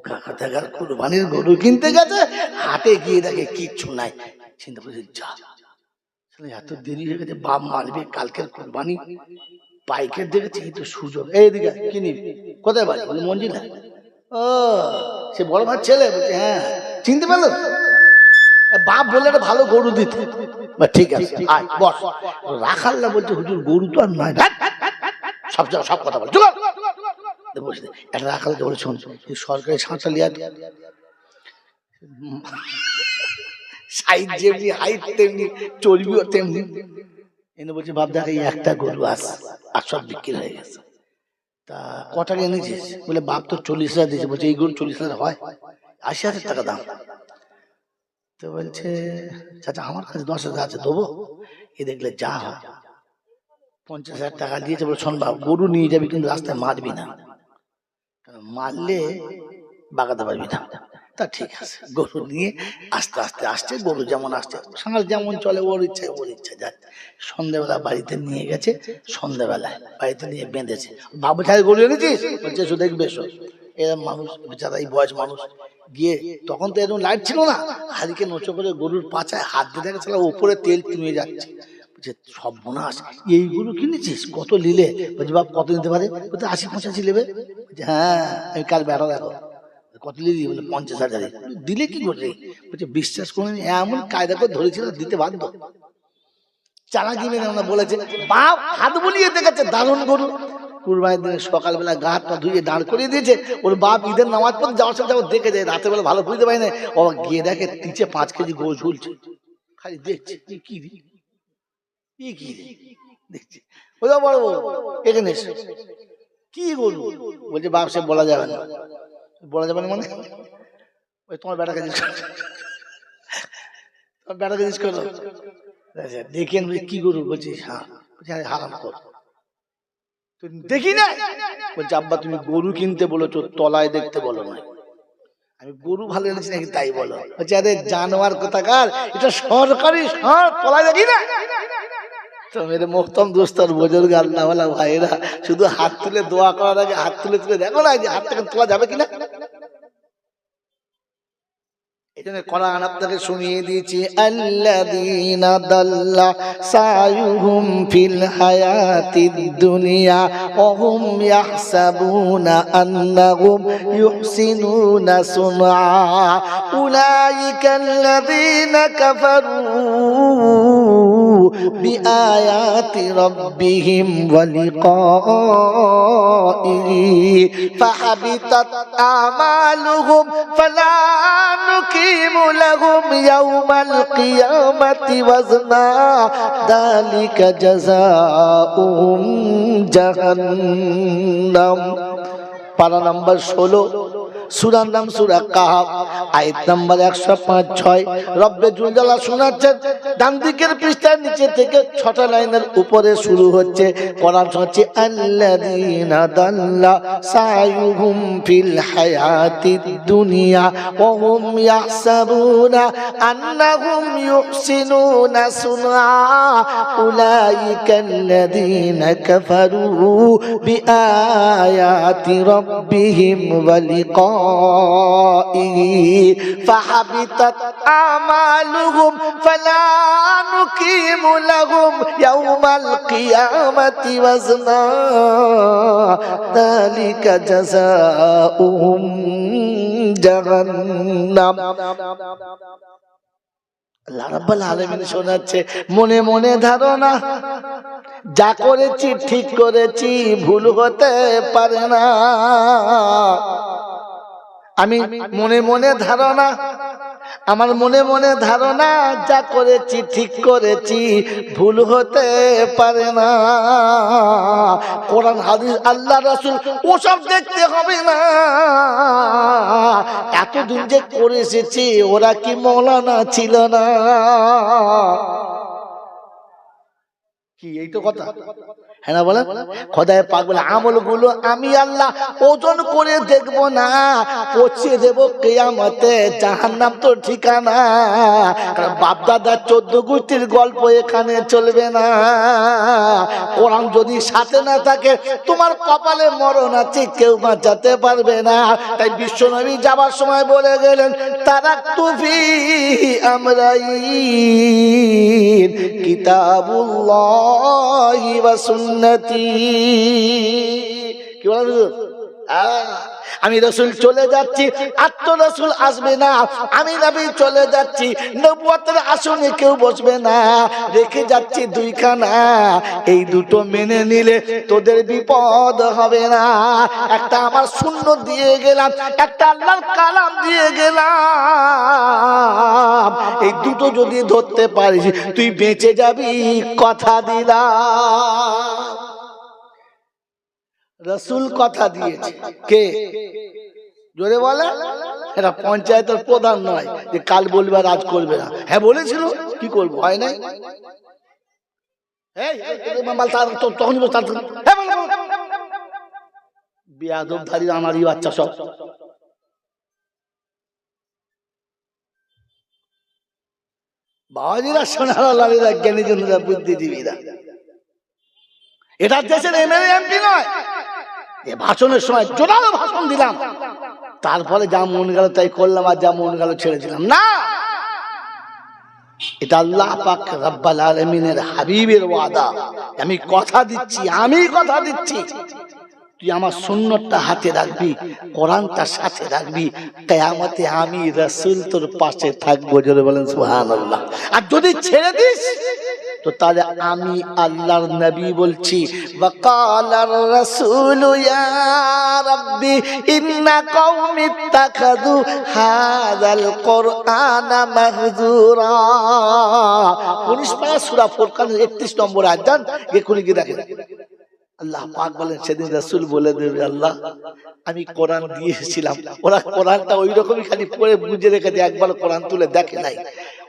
বোকা কথাকার, কুরবানির গরু কিনতে গেছে, হাটে গিয়ে দেখে কিচ্ছু নাই। চিন্তা করছে যা, এত দেরি হয়ে গেছে, বাপ মারবে, কালকের কুরবানি, পাইকের দেখেছি তো সুযোগ, এইদিকে কিনি। কোথায় বাড়ি? বলে মঞ্জিলা। ও সে বড় ভাই ছেলে? বলছে হ্যাঁ। চিনতে পারলো? বাপ বললে একটা ভালো গরু দিতে। ঠিক আছে আয় বস। রাখাল্লা বলছে হুজুর গরু তো আর নয়, সব সব কথা বল, একটা রাখালকে বলে শোন, সরকারি ছাঁচা লিয়া, সাইজ যেমনি হাইট তেমনি চর্বিও তেমনি। এনে বলছে বাপ দেখ এই একটা গরু আছে, আর সব বিক্রি হয়ে গেছে। তা ক টাকা এনেছিস? বলে বাপ তো 40,000 দিয়েছে। বলছে এই গরু 40,000 হয়? 80,000 টাকা দাম। তো বলছে চাচা আমার কাছে 10,000 আছে, দেবো? এ দেখলে যা হয় 50,000 টাকা দিয়েছে। বলে শোন বাপ, গরু নিয়ে যাবি কিন্তু রাস্তায় মারবি না, মারলে বাগাতে পারবি না। তা ঠিক আছে। গরু নিয়ে আস্তে আস্তে আসছে, গরু যেমন আসছে, সাঁড় যেমন চলে ওর ইচ্ছা যাচ্ছে। সন্ধ্যাবেলা বাড়িতে নিয়ে গেছে, সন্ধ্যাবেলায় বাড়িতে নিয়ে বেঁধেছে। বাবু ছাড়া গরু এনেছিস? বলছে শুধু দেখবে এরকম মানুষ বেচারা, এই বয়স মানুষ গিয়ে, তখন তো এরকম লাইট ছিল না, হারিকে নোচো করে গরুর পাছায় হাত দিয়ে দেখে উপরে তেল চুয়ে যাচ্ছে। বলছে সব বোনাস, এই গরু কিনেছিস? কত নিলে? বলছে বাপ কত নিতে পারে? বলছে 80-85 নেবে। বলছে হ্যাঁ আমি কাল বেড়া দেখো। কত দিলি? বলে 50,000। দিলে কি করে? বলছে বিশ্বাস করুন এমন কায়দা করে ধরেছিল, দিতে বাধ্য। চালাকি মেনে আমরা বলেছে, বাপ হাত বুলিয়ে দেখেছে দারুণ গরু। কুরবানির দিনে সকালবেলা গা হাত পা ধুয়ে দাঁড় করিয়ে দিয়েছে। ওর বাপ ঈদের নামাজ পড়তে যাওয়ার সময় যাবো দেখে যায়, রাতের বেলা ভালো বুঝতে পারি না, ও গিয়ে দেখে নিচে 5 কেজি গরু ঝুলছে। খালি দেখছে কি দেখছি। ওই বড় এখানে কি গরু? বলছে বাপ সে বলা যাবে না। বলা যাবে না মানে? ওই তোমার বেটাকে জিজ্ঞেস করো, তোমার বেটাকে জিজ্ঞেস করো। দেখেন কি গরু? বলছিস হ্যাঁ। বলছি হারাম কর, দেখি না। বলছে আব্বা তুমি গরু কিনতে বলেছো, তলায় দেখতে বলো না। আমি গরু ভালো এনেছি নাকি তাই বলো। বলছে আরে জানোয়ার কোথাকার, এটা সরকারি ষাঁড়, তলায় দেখি না। তো মেরে মোহতম দোস্তর বুজুর্গ আল্লাহ ওয়ালা ভাইরা, শুধু হাত তুলে দোয়া করার আগে হাত তুলে দেখো না যে হাত থেকে তোলা যাবে কিনা। এজন্য কোরআন আপনাকে শুনিয়ে দিয়েছি, আল্লাযীনা দাল্লা সায়ুহুম ফিল হায়াতিদ দুনিয়া ওয়া হুম ইয়াহসাবুনা আন্নাহুম ইউহসিনুনা সুনআ উলাইকাল্লাযীনা কাফারু বিআয়াতি রাব্বিহিম ওয়া লিকাইহি ফাহাবিতাত আমালুহুম ফালা نقيم لهم يوم القيامة وزنا ذلك جزاؤهم جهنم। পারা নাম্বার 16, সূরার নাম সূরা কাহাফ, আয়াত নাম্বার 105-6। রব্বে জুলজালা শোনাচ্ছেন, ডান দিকের পৃষ্ঠার নিচে থেকে 6টা লাইনের উপরে শুরু হচ্ছে। কোরআন হচ্ছে আল্লাযীনা দাল্লা সায়ুহুম ফিল হায়াতিদ দুনিয়া ওয়া হুম ইয়াহসাবুনা আন্নাহুম ইউহসিনুনা সুনআ উলাইকাল্লাযীনা কাফারু বিআয়াতি রাব্বিহিম ওয়া লিকাইহি ফাহাবিতাত আমালুহুম ফালা নুকিমু লাহুম ইয়াওমাল কিয়ামাতি ওয়াজনা যালিকা জাযাউহুম জাহান্নাম। আল্লাহ রাব্বুল আলামিন শোনাচ্ছে, মনে মনে ধারণা, যা করেছি ঠিক করেছি, ভুল হতে পারে না। আমি মনে মনে ধারণা, আমার মনে মনে ধারণা, যা করেছি ঠিক করেছি, ভুল হতে পারে না। কোরআন হাদিস আল্লাহ রাসূল ওসব দেখতে হবে না। এতদিন যে করে এসেছি, ওরা কি মৌলানা ছিল না? কি এই তো কথা। হ্যাঁ না বলেন? খোদায় পাক বলে আমলগুলো আমি আল্লাহ ওজন করে দেখব না, পচিয়ে দেব কিয়ামতে, জাহান্নাম তো ঠিকানা। কারণ বাপ দাদার 14 গোষ্ঠীর গল্প এখানে চলবে না। কোরআন যদি সাথে না থাকে তোমার কপালে মরণ আছে, কেউ বাঁচাতে পারবে না। তাই বিশ্বনবী যাবার সময় বলে গেলেন, তারাকতু ফিহি আমরাইন কিতাবুল্লাহি ওয়া সুন্নতি। কি বলেন? আমি রাসূল চলে যাচ্ছি, আর তো রাসূল আসবে না। আমি নবী চলে যাচ্ছি, নবুয়তের আসনে কেউ বসবে না। রেখে যাচ্ছি দুইখানা, এই দুটো মেনে নিলে তোদের বিপদ হবে না। একটা আমার সুন্নাত দিয়ে গেলাম, একটা আল্লাহর কালাম দিয়ে গেলাম। এই দুটো যদি ধরতে পারিস তুই বেঁচে যাবি, কথা দিলাম। রাসূল কথা দিয়েছে। কে? জোরে বলে। এটা পঞ্চায়েতের প্রধান নয় যে কাল বলবে আর আজ করবে না। হ্যাঁ বলেছিল, কি করবো, হয় নাই। বেয়াদবধারী আমারই বাচ্চা সব। বাবাজিরা, সোনার লালীরা, জ্ঞানীজনেরা, বুদ্ধিজীবীরা, এটা দেশের এমএলএ এমপি নয়। এ ভাষণের সময় জোরালো ভাষণ দিলাম, তারপরে যা মন গেল তাই করলাম, আর যা মন গেল ছেড়ে দিলাম না। এটা আল্লাহ পাক রব্বুল আলামিনের হাবিবের ওয়াদা। আমি কথা দিচ্ছি, তুই আমার সুন্নাতটা হাতে রাখবি, কোরআনটা সাথে রাখবি, কিয়ামতে আমি রাসূল তোর পাশে থাকবো। জোরে বলেন সুবহানাল্লাহ। আর যদি ছেড়ে দিস তো তাহলে আমি আল্লাহর নবী বলছি, ওয়াকালার রাসূলু ইয়া রাব্বি ইন্না কওমি ইত্তাখাযু হাযাল কুরআনা মাহজুরা। 19 পারা সূরা ফুরকানের 31 নম্বর আয়াত। জান এখনই কি দেখেন, আল্লাহ পাক বলেন সেদিন রাসূল বলে দেবে, আল্লাহ আমি কোরআন দিয়েছিলাম, ওরা কোরআনটা ওই রকমই খালি পড়ে বুঝে রেখেছে, একবার কোরআন তুলে দেখে নাই।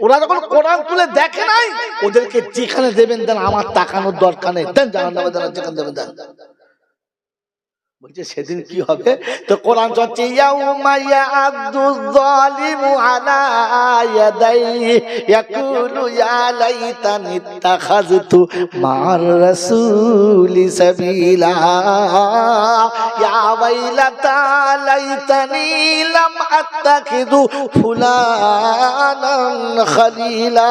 ওরা যখন কোরআন তুলে দেখে নাই, ওদেরকে যেখানে দেবেন দেন, আমার তাকানোর দরকার নেই, দেন জাহান্নামে দেন, যেখানে দেবেন দেন। বলছে সেদিন কি হবে? তো কোরআন চলছে, ইয়াউমা ইয়া'আদু যালিমু আলা ইয়াদাইহি ইয়াকুলু ইয়া লাইতানি ইত্তাখাযতু মা'আর রাসূলি সাবিলা ইয়া ওয়াইলাতা লাইতানি লাম আত্তাখিযু ফুলানান খালিলা।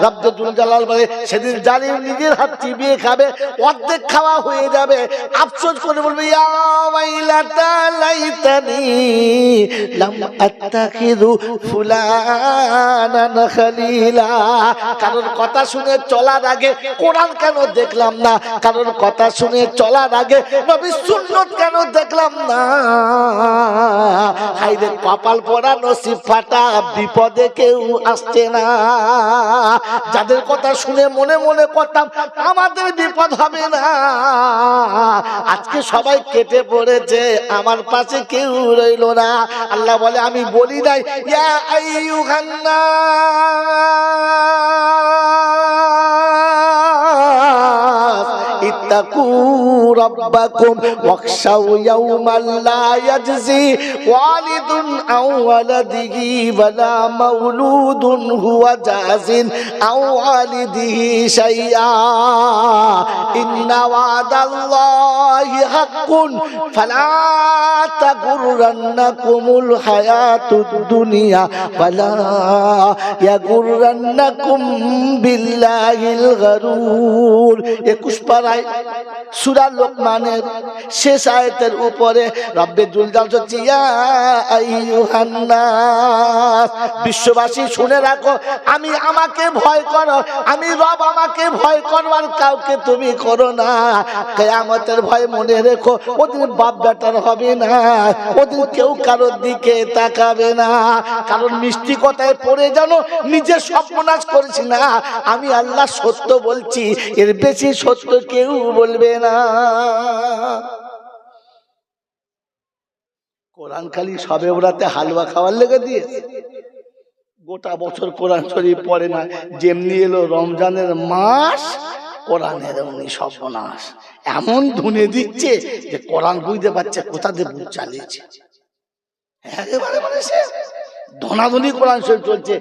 রব্বুল জালাল বলে সেদিন জালিম নিজের হাত চিবিয়ে খাবে, অর্ধেক খাওয়া হয়ে যাবে, আফসোস করে বলবে, ইয়া ওয়াইলাতা লাইতানি লাম আত্তাখিযু ফুলানান খালিলা। কারোর কথা শুনে চলার আগে কোরআন কেন দেখলাম না? কারোর কথা শুনে চলার আগে নবীর সুন্নাত কেন দেখলাম না? হায়রে কপাল পোড়া, নসিব ফাটা, বিপদে কেউ আসছে না। যাদের কথা শুনে মনে মনে করতাম আমাদের বিপদ হবে না, আজকে সবাই কেটে পড়েছে, আমার পাশে কেউ রইল না। আল্লাহ বলে আমি বলি নাই, ইয়া আইয়ুহান নাস ইত্তাকু রাব্বাকুম ওয়াখশাউ ইয়াওমান লা ইয়াজজি ওয়ালিদুন আও ওয়ালাদিহি ওয়ালা মাওলুদুন হুয়া জাযিন আও ওয়ালিদিহি শাইআ ইন্না ওয়াদাল্লাহি হাক্কুন ফালা তাগুররান্নাকুমুল হায়াতুদ দুনিয়া ওয়ালা ইয়াগুররান্নাকুম বিল্লাহিল গারুর। 21 পারায় সূরা লোকমানের শেষ আয়াতের উপরে রব্বে জুল জালাল হচ্ছে, ইয়া আইয়ুহান নাস, বিশ্ববাসী শুনে রাখো, আমি আমাকে ভয় করো, আমি রব, আমাকে ভয় করো, আর কাউকে তুমি করো না। কিয়ামতের ভয় মনে রেখো, ওদিন বাপ বেটার হবে না, ওদিন কেউ কারোর দিকে তাকাবে না। কারণ মিষ্টি কথায় পড়ে জানো নিজে সর্বনাশ করেছি না, আমি আল্লাহ সত্য বলছি, এর বেশি সত্য কেউ বলবে না। কোরআন খালি সবে ওরাতে হালুয়া খাওয়ার লেগে দিয়ে গোটা বছর কোরআন শরীফ পড়ে না। যেমনি এলো রমজানের মাস, কোরআনের উনি সর্বনাশ, এমন ধুনে দিচ্ছে যে কোরআন বুঝতে পারছে কোথা দিয়ে বুঝ চালিয়েছে। একেবারে মানে সে ধনাধনি কোরআন শরীফ চলছে,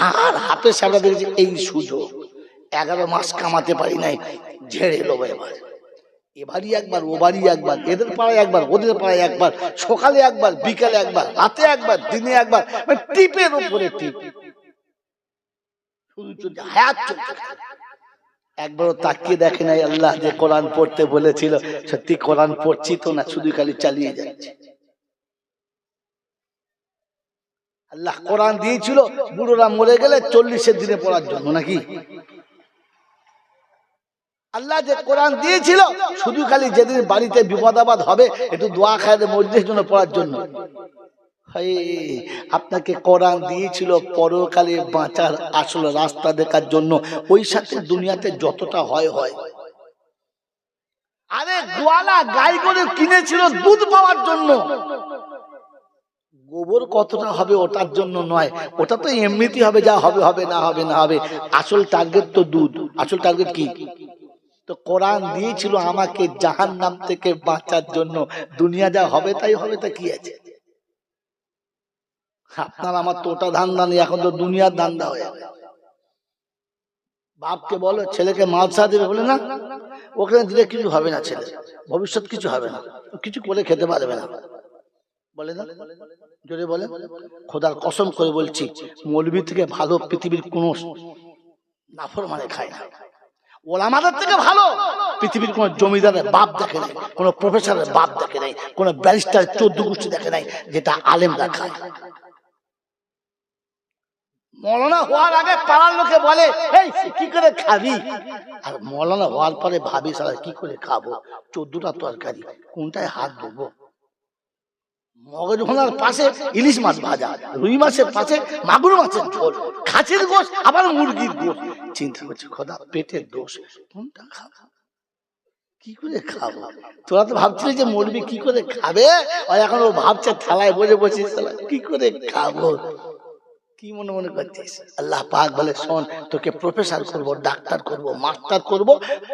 আর হাতে সামনে দেখেছে এই সুযোগ, 11 মাস কামাতে পারি নাই, ঝেড়ে এলো এবার, এবারই একবার ওবারই একবার, এদের পাড়ায় একবার ওদের পাড়ায় একবার, সকালে একবার বিকালে একবার, রাতে একবার দিনে একবার, মানে টিপের উপরে টিপ, শুধু চলছে, হায়াত চলছে। একবারও তাকিয়ে দেখে নাই আল্লাহ যে কোরআন পড়তে বলেছিল সত্যি কোরআন পড়ছি তো না, শুধু খালি চালিয়ে যাচ্ছে। আল্লাহ কোরআন দিয়েছিল বুড়োরা মরে গেলে 40 দিনে পড়ার জন্য নাকি? আল্লাহ যে কোরআন দিয়েছিল শুধু খালি যেদিন বাড়িতে বিপদ আপদ হবে একটু দোয়া খায় মসজিদের জন্য পড়ার জন্য। আপনাকে কোরআন দিয়েছিল পরকালে বাঁচার আসল রাস্তা দেখার জন্য, ওই সাথে দুনিয়াতে যতটা হয় হয়। আরে গোয়ালা গাই করে কিনেছিল দুধ পাওয়ার জন্য, গোবর কতটা হবে ওটার জন্য নয়, ওটা তো এমনিতেই হবে, যা হবে হবে, না হবে না হবে, আসল টার্গেট তো দুধ। আসল টার্গেট কি? তো কোরআন দিয়েছিল আমাকে জাহান্নাম থেকে বাঁচার জন্য, দুনিয়া যা হবে তাই হবে, তা কি আছে? আপনার আমার তো ওটা ধান্দা নেই, এখন তো দুনিয়ার ধান্দা হয়ে যাবে। বাপকে বলো ছেলেকে মালসা দেবে, বলে না ওখানে দিলে কিছু হবে না, ছেলে ভবিষ্যৎ কিছু হবে না, কিছু করে খেতে পারবে না, বলে না? জোরে বলে। খোদার কসম করে বলছি মৌলবী থেকে ভালো পৃথিবীর কোন নাফরমানে খায় না, ওলামাদের থেকে ভালো পৃথিবীর কোন জমিদারের বাপ দেখে নাই, কোন প্রফেসরের বাপ দেখে নাই, কোন ব্যারিস্টার 14 গোষ্ঠী দেখে নাই যেটা আলেমরা খায়। মৌলানা হওয়ার আগে পাড়ার লোকে বলে এই কি করে খাবি, আর মৌলানা হওয়ার পরে ভাবি সারা কি করে খাবো, 14টা তরকারি কোনটায় হাত দেবো। মগজ ভোনার পাশে ইলিশ মাছ ভাজা, রুই মাছের পাশে মাগুর মাছের ঝোল, খাসির গোশ আবার মুরগির গোশ, চিন্তা করছে খোদা পেটের দোষ, কোনটা খাবো, কি করে খাবো? তোরা তো ভাবছিলি যে মরবি কি করে খাবে, আর এখন ও ভাবছে থালায় বসে বসে কি করে খাবো। কি মনে মনে করছিস? আল্লাহ পাক বলে শোন, তোকে প্রফেসর করব, ডাক্তার করব, মাস্টার করব,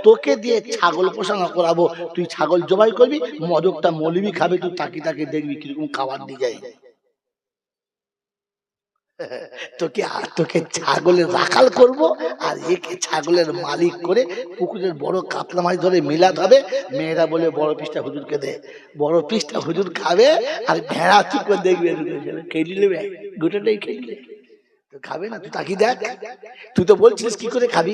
তোকে দিয়ে ছাগল পোষণা করাবো, তুই ছাগল জবাই করবি, মদকটা মৌলবি খাবে, তুই তাকি তাকে দেখবি কিরকম খাবার দিয়ে যায়। তোকে ছাগলের রাখাল করব, আর একে ছাগলের মালিক করে পুকুরের বড় কাতলা মাছ ধরে মিলাত হবে, মেয়েরা বলে বড় পিসটা হুজুরকে দে, বড় পিসটা হুজুর খাবে, আর ভেড়া চুপ করে দেখবে, খেয়ে নেবে গোটাটাই খেয়ে নিলে, খাবে না, তুই তাকি দেখ, তুই তো বলছিস কি করে খাবি,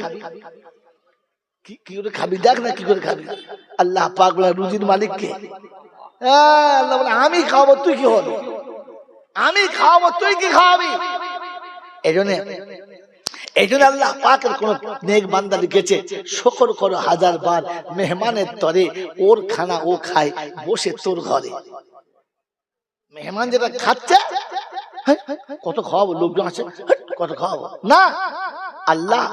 কি করে খাবি দেখ না কি করে খাবি। আল্লাহ পাক বলে রুজির মালিক কে? আল্লাহ বলে আমি খাওয়াবো, তুই কি হল, আমি খাওয়াবো, তুই কি খাওয়াবি। এই জন্য আল্লাহ পাকের কোন নেক বান্দা লিখেছে শুকর করো 1000 বার, মেহমানের তরে ওর খানা ও খায় বসে তোর ঘরে। মেহমান যেটা খাচ্ছে কত খাওয়াবো, লোকজন আছে কত খাওয়াবো না, আল্লাহ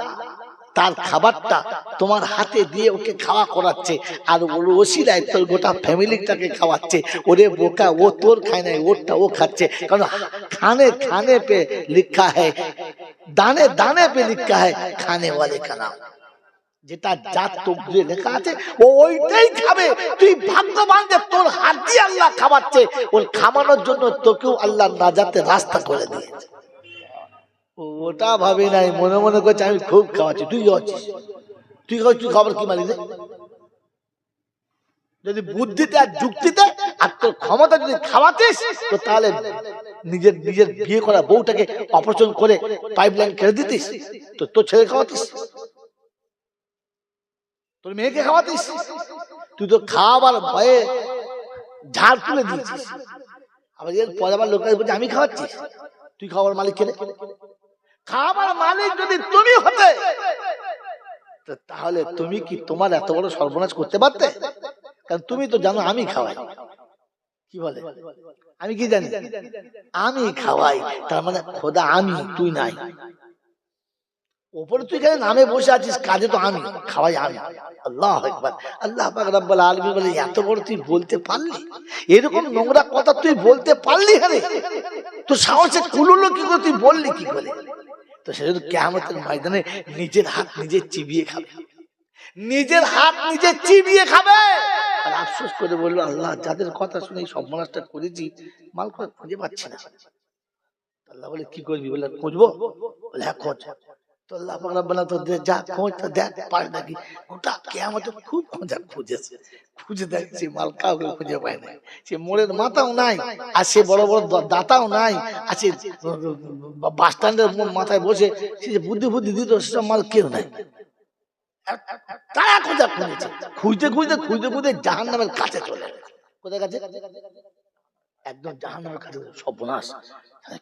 তার খাবারটা তোমার হাতে দিয়ে ওকে খাওয়া করাচ্ছে, আর ওর ওসিলায় তোর গোটা ফ্যামিলিটাকে খাওয়াচ্ছে। ওরে বোকা, ও তোর খায় নাই, ওরটা ও খাচ্ছে, কারণ খানে খানে পে লিখা है, দানে দানে পে লিখা है খানে वाले का नाम। যেটা জাত তকদিরে লেখা আছে ও ওইটাই খাবে। তুই ভাগ্যবান যে তোর হাত দিয়ে আল্লাহ খাওয়াচ্ছে, ওর খাওয়ানোর জন্য তোকেও আল্লাহ নাজাতের রাস্তা করে দিয়েছে। ওটা ভাবি নাই, মনে মনে করছে আমি খুব খাওয়াচ্ছি, তুই খাওয়াচ্ছিস, তুই খাবার কি মানি রে? যদি বুদ্ধিতে আর যুক্তিতে আর তোর ক্ষমতা যদি খাওয়াতিস, তো তাহলে নিজের বিয়ে করা বউটাকে অপারেশন করে পাইপলাইন কেটে দিতিস, তো তোর ছেলে খাওয়াতিস, তোর মেয়েকে খাওয়াতিস, তুই তো খাওয়াবার ভয়ে ঝাড় তুলে দিয়েছিস। আবার এর পরে আবার লোকের বলছে আমি খাওয়াচ্ছিস, তুই খাওয়ার মালিক কে? খাবার মালিক যদি তুমি হতে, তাহলে তুমি কি তোমার এত বড় সর্বনাশ করতে পারতে? কারণ তুমি তো জানো আমি খাওয়াই, কি বলে আমি কি জানি, আমি খাওয়াই, তার মানে খোদা আমি, তুই নাই। ওপরে তুই এখানে নামে বসে আছিস, কাজে তো আমি, খাওয়াই আমি। আল্লাহু আকবার। আল্লাহ পাক রব্বুল আলামিন বলে এত বড় তুই বলতে পারলি, এরকম নোংরা কথা তুই বলতে পারলি, হ্যাঁ তো সাহসে কুলুলো কি করে, তুই বললি কি করে? তো সেটা কিয়ামতের ময়দানে নিজের হাত নিজে চিবিয়ে খাবে, নিজের হাত নিজে চিবিয়ে খাবে। আর আফসোস করে বললো, আল্লাহ যাদের কথা শুনে এই সর্বনাশটা করেছি মাল করে খুঁজে পাচ্ছি না। আল্লাহ বলে কি করবি? বলে খুঁজবো। বলে হ্যাঁ খোঁজ। তো আল্লাহ পাক রব্বানা তো যা খোঁজ তো দেখ পায় নাকি। গোটা কিয়ামতে খুব খুঁজেছে, খুঁজে দেখছি মাল কাউকে খুঁজে পায় না। সে মোড়ের মাথাও নাই, আর সে বড় বড় দাতাও নাই, আর সে বাস স্ট্যান্ডের মাথায় বসে সে যে বুদ্ধি দিত সেসব মাল কেউ নাই। তারা খুঁজেছে, খুঁজতে জাহান্নামের কাছে চলে। কোথায় কাছে? একদম জাহান্নামের কাছে। সর্বনাশ,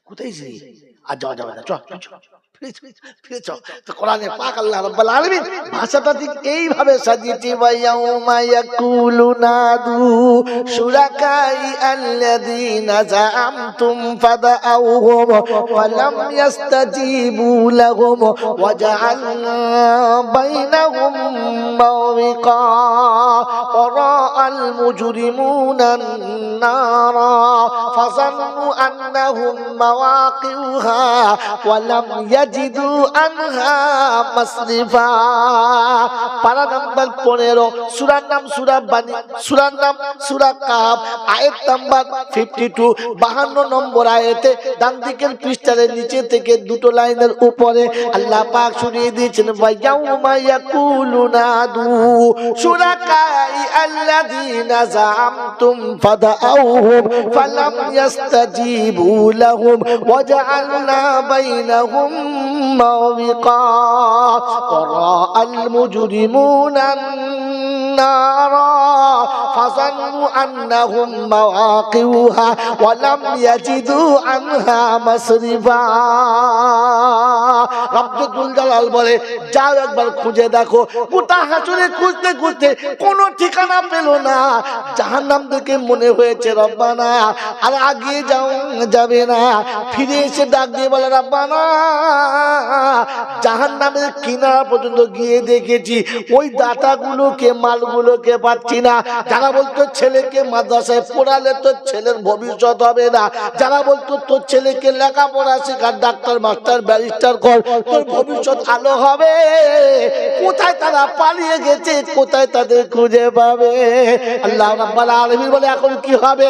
কোথায় যে আর যাওয়া যাবে না, চল ফিরে চল। তো কোরআনে পাক আল্লাহ রাব্বুল আলামিন ভাষাটা ঠিক এইভাবে সাজিয়েছে, ওয়ায়াউমা ইয়াকুলু নাদু শুরাকাই আল্লাযীনা যাআমতুম ফাদাউহুম ফালাম ইস্তাজিবু লাহুম ওয়াজআলনা বাইনাহুম মাওবিকা ওয়ারাআল মুজরিমুনা আন-নারা ফাযান্নু আন্নাহুম মাওয়াকিউহা ওয়ালাম ইয়াজিদু আনহা মাসরিফা। পারা নাম্বার 15, সূরার নাম সূরা বানী, সূরার নাম সূরা কাহফ, আয়াত নাম্বার 52, 52 নম্বর আয়াতে ডান দিকের পৃষ্ঠার নিচে থেকে দুটো লাইনের উপরে আল্লাহ পাক শুনিয়ে দিয়েছেন, ওয়ায়াউমা ইয়াকুলু নাদু শুরাকাই আল্লাযীনা যাআমতুম ফাদাউহুম ফালাম ইস্তাজিবু লাহুম ওয়াজআলনা বাইনাহুম মাওবিকা ওয়ারাআল মুজরিমুনা আন-নারা ফাযান্নু আন্নাহুম মাওয়াকিউহা ওয়ালাম ইয়াজিদু আনহা মাসরিফা। রব্বুল জালাল বলে, যাও একবার খুঁজে দেখো। গোটা হাসরে খুঁজতে খুঁজতে কোনো ঠিকানা পেল না। জাহান্নাম দেখে মনে হয়েছে রব্বানা আর আগে যাবে না। ফিরে এসে ডাক দিয়ে বলে, রব্বানা জাহান্নামের কিনারা পর্যন্ত গিয়ে দেখেছি, ওই দাতাগুলোকে মালগুলোকে পাচ্ছি না। যারা বলতো ছেলেকে মাদ্রাসায় পড়ালে তোর ছেলের ভবিষ্যৎ হবে না, যারা বলতো তোর ছেলেকে লেখাপড়া শেখা, ডাক্তার মাস্টার ব্যারিস্টার কর, তোর ভবিষ্যৎ আলো হবে, কোথায় তারা পালিয়ে গেছে, কোথায় তাদের খুঁজে পাবে? আল্লাহ রাব্বুল আলামিন বলে, এখন কি হবে?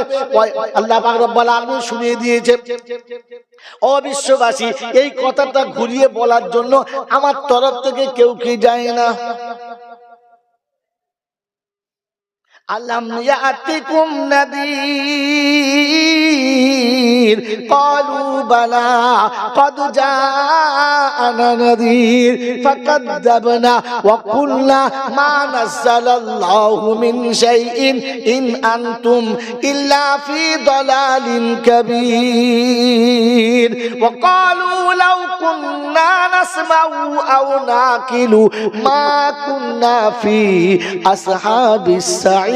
আল্লাহ পাক রব্বুল আলামিন শুনিয়ে দিয়েছে। ও বিশ্ববাসী, এই কথাটা ঘুরিয়ে বলার জন্য আমার তরফ থেকে কেউ কি যায় না। আলাম ইয়াতিকুম নাযীর ক্বালু বালা ক্বাদ জাআনা নাযীর ফাকাযযাবনা ওয়া কুলনা মা নাযালাল্লাহু মিন শাইইন ইন আনতুম ইল্লা ফি দালালিন কাবীর ওয়া ক্বালু লাউ কুন্না নাসমাউ আও নাকিলু মা কুন্না ফি আসহাবিস সাঈর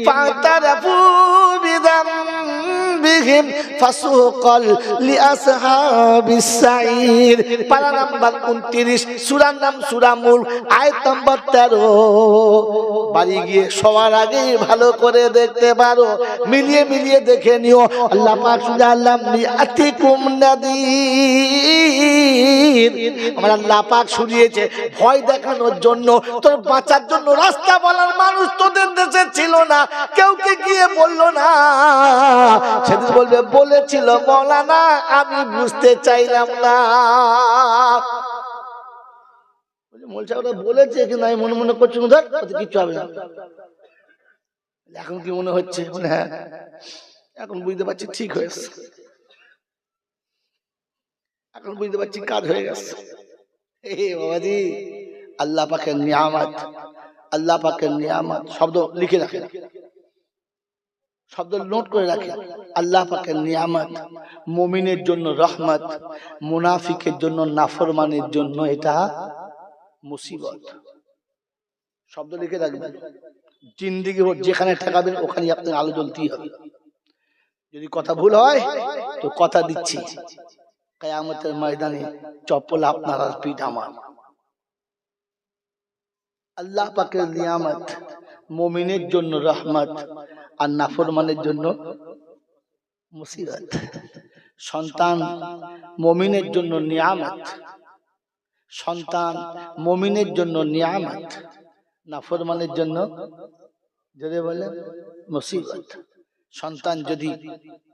فاعترفوا بذنبهم فسوقا لأصحاب السعير। পারা নাম্বার 29, সূরার নাম সূরা মুলক, আয়াত নাম্বার 13। বাড়ি গিয়ে সবার আগে ভালো করে দেখতে পারো, মিলিয়ে দেখে নিও। আল্লাহ পাক সুবহানাল্লাহ আতিকুম নাযীর, আমার আল্লাহ পাক শুনিয়েছে ভয় দেখানোর জন্য, তোর বাঁচার জন্য রাস্তা বলার মানুষ তোদের দেশে ছিল না, কেউ কে গিয়ে বললো না। সেদিন বলবে, বলেছিল মওলানা, আমি বুঝতে চাইলাম না। মোলসাওরা বলেছে কিন্তু আমি মনে মনে করছি ধর কিছু হবে না। এখন কি মনে হচ্ছে? হ্যাঁ, এখন বুঝতে পারছি ঠিক হয়েছে, এখন বুঝতে পারছি কাজ হয়ে গেছে। বাবাজি, আল্লাহ পাকের নিয়ামত, আল্লাহ পাকের নিয়ামত শব্দ লিখে রাখেন, শব্দ নোট করে রাখেন। আল্লাহ পাকের নিয়ামত মুমিনের জন্য রহমত, মুনাফিকের জন্য নাফরমানের জন্য এটা মুসিবত। শব্দ লিখে রাখবেন, জিন্দেগি যেখানে ঠেকাবেন ওখানে আপনার আলো জ্বলতেই হবে। যদি কথা ভুল হয় তো কথা দিচ্ছি, কিয়ামতের ময়দানে চপ্পল আপনার আর পিঠ আমার। আল্লাহ পাকের নিয়ামত মুমিনের জন্য রহমত আর নাফরমানের জন্য মুসিবত। সন্তান মুমিনের জন্য নিয়ামত, সন্তান মুমিনের জন্য নিয়ামত, নাফরমানের জন্য যদি বলে মুসিবত। সন্তান যদি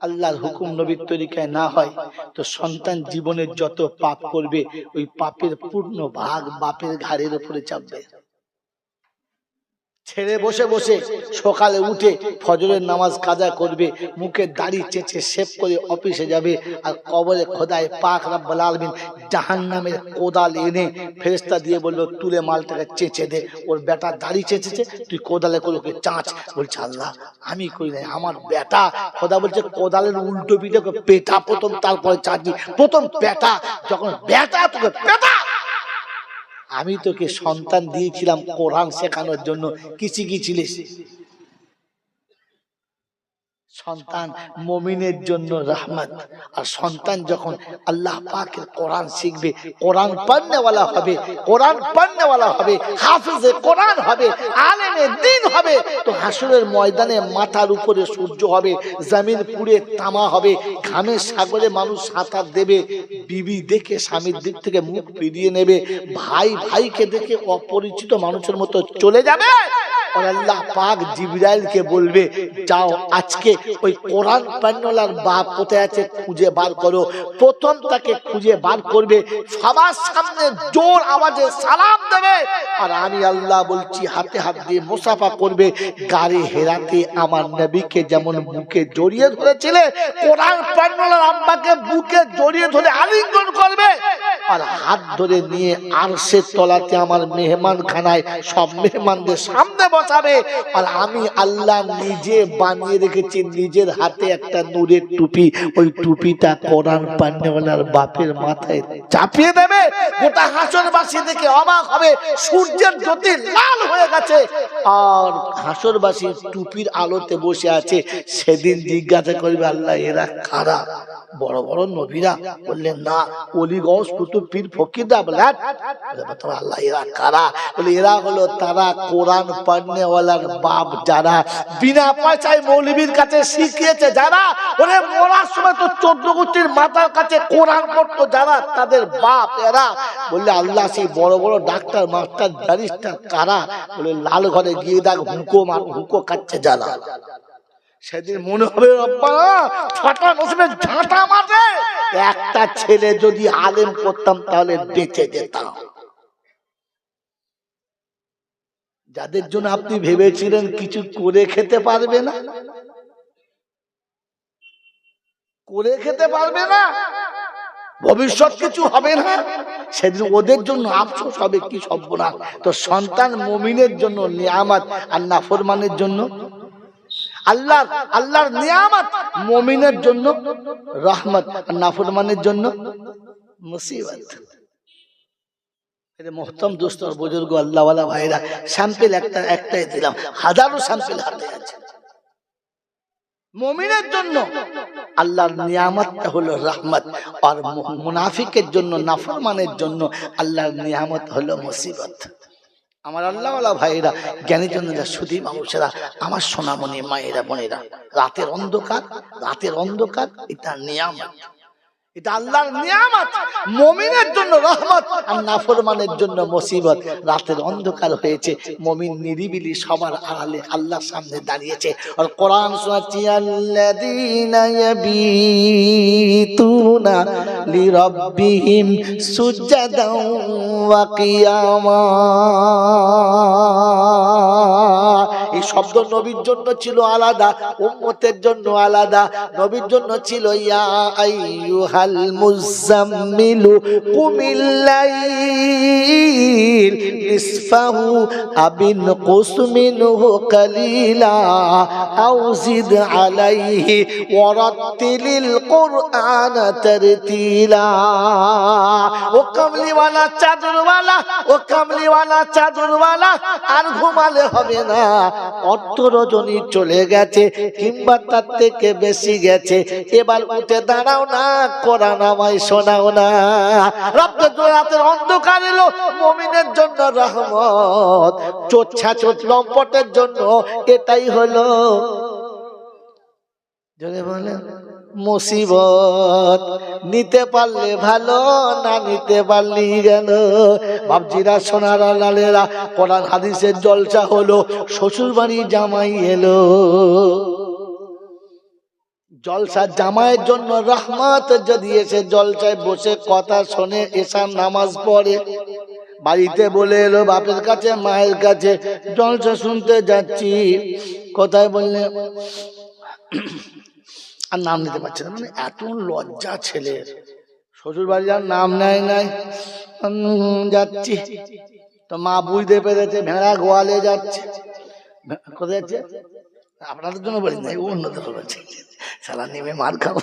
আল্লাহর হুকুম নবীর তরিকায় না হয় তো সন্তান জীবনের যত পাপ করবে ওই পাপের পূর্ণ ভাগ বাপের ঘাড়ের উপরে চাপবে। ছেড়ে বসে বসে সকালে উঠে ফজরের নামাজ কাজা করবে, মুখে দাড়ি চেঁচে শেভ করে অফিসে যাবে, আর কবরে খোদায় পাক রব্বুল আলামিন জাহান্নামের কোদাল এনে ফেরেশতা দিয়ে বলবে তুলে মালটাকে চেঁচে দে। ওর বেটা দাড়ি চেঁচেছে, তুই কোদালে করে ওকে চাঁচ। বলছে আল্লাহ আমি কই নাই, আমার বেটা। খোদা বলছে কোদালের উল্টো পিঠে পেটা প্রথম, তারপরে চাঁচবি। প্রথম বেটা, যখন বেটা তোকে পেটা। আমি তোকে সন্তান দিয়েছিলাম কোরআন শেখানোর জন্য, কি শিখিয়েছিলিস? সন্তান মুমিনের জন্য রহমত। আর সন্তান যখন আল্লাহ পাকের কোরআন শিখবে, কোরআন পড়নেওয়ালা হবে, কোরআন পড়নেওয়ালা হবে, হাফেজে কোরআন হবে, আলেমে দ্বীন হবে, তো হাসরের ময়দানে মাথার উপরে সূর্য হবে, জমিন পুড়ে তামা হবে, ঘামের সাগরে মানুষ সাঁতার দেবে, বিবি দেখে স্বামীর দিক থেকে মুখ ফিরিয়ে নেবে, ভাই ভাইকে দেখে অপরিচিত মানুষের মতো চলে যাবে। আর আল্লাহ পাক জিবরাইলকে বলবে যাও আজকে ওই কোরআন পড়নেওয়ালার বাপ কোথায় আছে খুঁজে বার করো। প্রথম তাকে খুঁজে বার করবে, সবার সামনে জোর আওয়াজে সালাম দেবে, আর আমি আল্লাহ বলছি হাতে হাত দিয়ে মুসাফা করবে। গাড়ি হেরাতে আমার নবীকে যেমন বুকে জড়িয়ে ধরেছিলে, কোরআন পড়নেওয়ালার আব্বাকে বুকে জড়িয়ে ধরে আলিঙ্গন করবে, আর হাত ধরে নিয়ে আরশের তলাতে আমার মেহমান খানায় সব মেহমানদের সামনে বসাবে। আর আমি আল্লাহ নিজে বানিয়ে রেখেছি নিজের হাতে একটা নূরের টুপি, ওই টুপিটা কোরআন পড়নেওয়ালার বাপের মাথায় চাপিয়ে দেবে। গোটা হাসরবাসী দেখে অবাক হবে, সূর্যের জ্যোতি লাল হয়ে গেছে, আর হাসরবাসী টুপির আলোতে বসে আছে। সেদিন জিজ্ঞাসা করবে আল্লাহ এরা কারা? বড় বড় নবীরা? বললেন না, ওলি গৌস কুতুব পীর ফকিররা। বলে আল্লাহ এরা কারা? বলে এরা হলো তারা কোরআন পড়নেওয়ালার বাপ, যারা বিনা পয়সায় মৌলবীর কাছে শিখিয়েছে, যারা ওরে মরার সময় তো 14 গোষ্ঠীর মাথার কাছে কোরআন পড়তো, যারা তাদের বাপ এরা। বললে আল্লাহ সেই বড় বড় ডাক্তার মাস্টার ব্যারিস্টার কারা? বলে লাল ঘরে গিয়ে দেখ হুঁকো খাচ্ছে যারা। সেদিন মনে হবে ঝাঁটা মারবে। একটা ছেলে যদি আলেম করতাম তাহলে বেঁচে যেতাম। যাদের জন্য আপনি ভেবেছিলেন কিছু করে খেতে পারবে না, করে খেতে পারবে না, ভবিষ্যৎ কিছু হবে না, সেদিন ওদের জন্য আফসোস হবে কি সর্বনাশ। তো সন্তান মুমিনের জন্য নিয়ামত, আর নাফরমানের জন্য আল্লাহর নিয়ামত, মুমিনের জন্য রহমত, আর নাফরমানের জন্য মুসিবত। মোহতরম দোস্ত আর বুজুর্গ আল্লাহওয়ালা ভাইরা, স্যাম্পল একটাই দিলাম, হাজারো স্যাম্পল হাতে আছে। মুমিনের জন্য আল্লাহর নিয়ামতটা হলো রহমত, আর মুনাফিকের জন্য নাফরমানের জন্য আল্লাহর নিয়ামত হলো মুসিবত। আমার আল্লাহওয়ালা ভাইরা, জ্ঞানী জনেরা, সুধী মানুষেরা, আমার সোনামণি মায়েরা বোনেরা, রাতের অন্ধকার এটা নিয়ামত, এটা আল্লাহর নিয়ামত। মুমিনের জন্য রহমত, আর নাফরমানের জন্য মুসিবত। রাতের অন্ধকার হয়েছে, মুমিন নিরিবিলি সবার আড়ালে আল্লাহর সামনে দাঁড়িয়েছে, আর কোরআন শোনাচ্ছি আল্লাযীনা ইয়াবিতুনা লিরাব্বিহিম সুজদান ওয়া কিয়ামা। এই শব্দ নবীর জন্য ছিল আলাদা, উম্মতের জন্য আলাদা। নবীর জন্য ছিল ইয়া আইয়ুহাল মুযাম্মিলু কুমিল লাইল নিসফাহু আবিন কুস মিনহু কালিলা আও জিদ আলাইহি ওয়ারাত্তিলিল কুরআনা তারতিলা। ও কামলিওয়ালা চাদরওয়ালা, ও কামলিওয়ালা চাদরওয়ালা, আর ঘুমালে হবে না। অর্ধ রজনী চলে গেছে কিংবা তার থেকে বেশি গেছে, এবার উঠে দাঁড়াও না, কোরআন আমায় শোনাও না। রাতের অন্ধকার এলো, মুমিনের জন্য রহমত, চোট ছাচোট লম্পটের জন্য এটাই হলো, জোরে বলেন মুসিবত, নিতে পারলে ভালো, না নিতে পারলি গেল। বাপজিরা সোনারা লালেরা, কোরআন হাদিসের জলসা হলো, শ্বশুর বাড়ি জামাই এলো। জলসা জামাইয়ের জন্য রহমত, যদি এসে জলসায় বসে কথা শোনে, এশার নামাজ পড়ে, বাড়িতে বলে এলো বাপের কাছে মায়ের কাছে, জলসা শুনতে যাচ্ছি। কোথায় বললে, আর নাম নিতে পারছে না, মানে এত লজ্জা ছেলের, শ্বশুর বাড়ি আর নাম নেয় নাই, যাচ্ছি। তো মা বুঝতে পেরেছে ভেড়া গোয়ালে যাচ্ছে। কোথায় যাচ্ছে? আপনাদের জন্য বলি নাই, অন্যদের বলছে, সালা নেমে মার খাবো।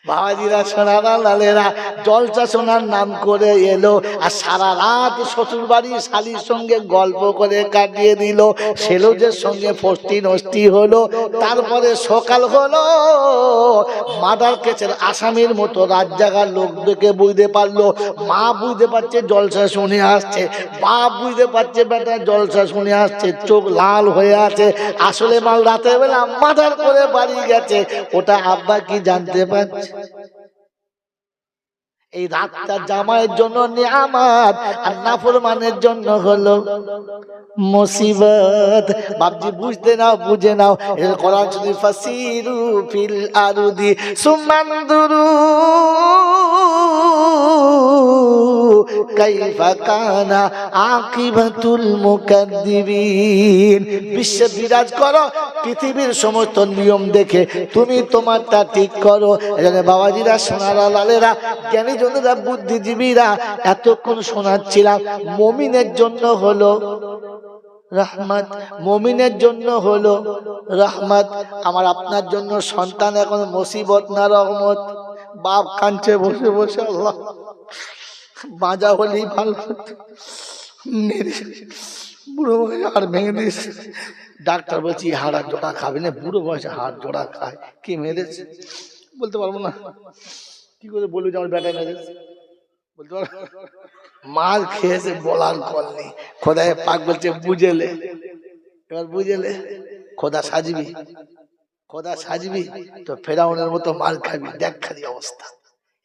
বাবাজিরা সোনারা লালেরা জলসা শোনার নাম করে এলো, আর সারা রাত শ্বশুর বাড়ি শালির সঙ্গে গল্প করে কাটিয়ে দিল। সেলোজের সঙ্গে ফষ্টি নষ্টি হলো। তারপরে সকাল হলো, মার্ডার কেসের আসামির মতো রাত জাগার লোক দেখে বুঝতে পারলো, মা বুঝতে পারছে জলসা শুনে আসছে, বাপ বুঝতে পারছে বেটা জলসা শুনে আসছে, চোখ লাল হয়ে আছে। আসলে মাল রাতের বেলা মার্ডার করে বাড়ি গেছে, ওটা আব্বা কি জানতে পারছে? এই রাতটা জামাইয়ের জন্য নিয়ামত, আর নাফরমানের জন্য হলো মুসিবত। বাপজি বুঝতে নাও, বুঝে নাও, এর কোরআন শরীফ ফাসিরু ফিল আরদি সুমানদুরু কাইফা কানা আকিবাতুল মুকাদ্দিবিন। বিশ্বে বিরাজ করো, পৃথিবীর সমস্ত নিয়ম দেখে তুমি তোমারটা ঠিক করো। এখানে বাবাজিরা সোনারা লালেরা জ্ঞানী জনেরা বুদ্ধিজীবীরা এতক্ষণ শোনাচ্ছিলাম, মুমিনের জন্য হলো রহমত, মুমিনের জন্য হলো রহমত। আমার আপনার জন্য সন্তান এখন মুসিবত না রহমত? বাপ কাঁদছে বসে বসে, আল্লাহ বাজা হলেই ভালো, বুড়ো বয়সে আর ভেঙে দিস। ডাক্তার বলছি হাড় জোড়া খাবে না, বুড়ো বয়সে হাড় জোড়া খায়, কি মেরেছে বলতে পারবো না। কি করে বলবো যে আমার বেটা মেরেছে, বলতে পারবো? মার খেয়েছে বলার কল নেই। খোদায় পাক বলছে বুঝেলে, এবার বুঝেলে খোদা সাজবি, খোদা সাজবি তো ফেরাউনের মতো মার খাবি, দেখ খালি অবস্থা।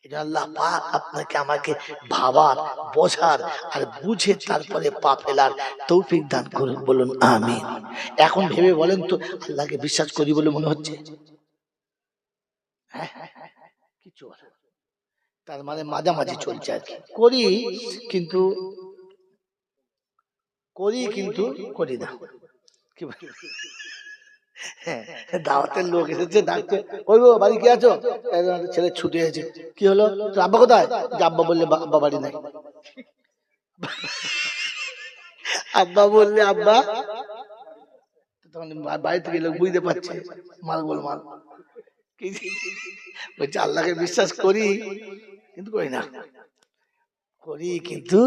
এটা আল্লাহ পাক আপনাকে আমাকে ভাবার, বোঝার আর বুঝে তারপরে পা ফেলার তৌফিক দান করুন, বলুন আমিন। এখন ভেবে বলেন তো, আল্লাহকে বিশ্বাস করি বলে মনে হচ্ছে? হ্যাঁ, কিছু তার মানে মাঝামাঝি চলছে আর কি, করি কিন্তু করি না। কি দাওয়াতের লোক এসেছে, ডাকছে, ওই গো বাড়ি কি আছো? ছেলে ছুটে এসেছে, কি হলো? তোর আব্বা কোথায়? আব্বা বললে আব্বা বাড়ি নাই। আব্বা বললে আব্বা, তখন বাড়ি থেকে লোক বুঝতে পারছে মাল বল মাল। বলছে আল্লাহকে বিশ্বাস করি কিন্তু করি না, করি কিন্তু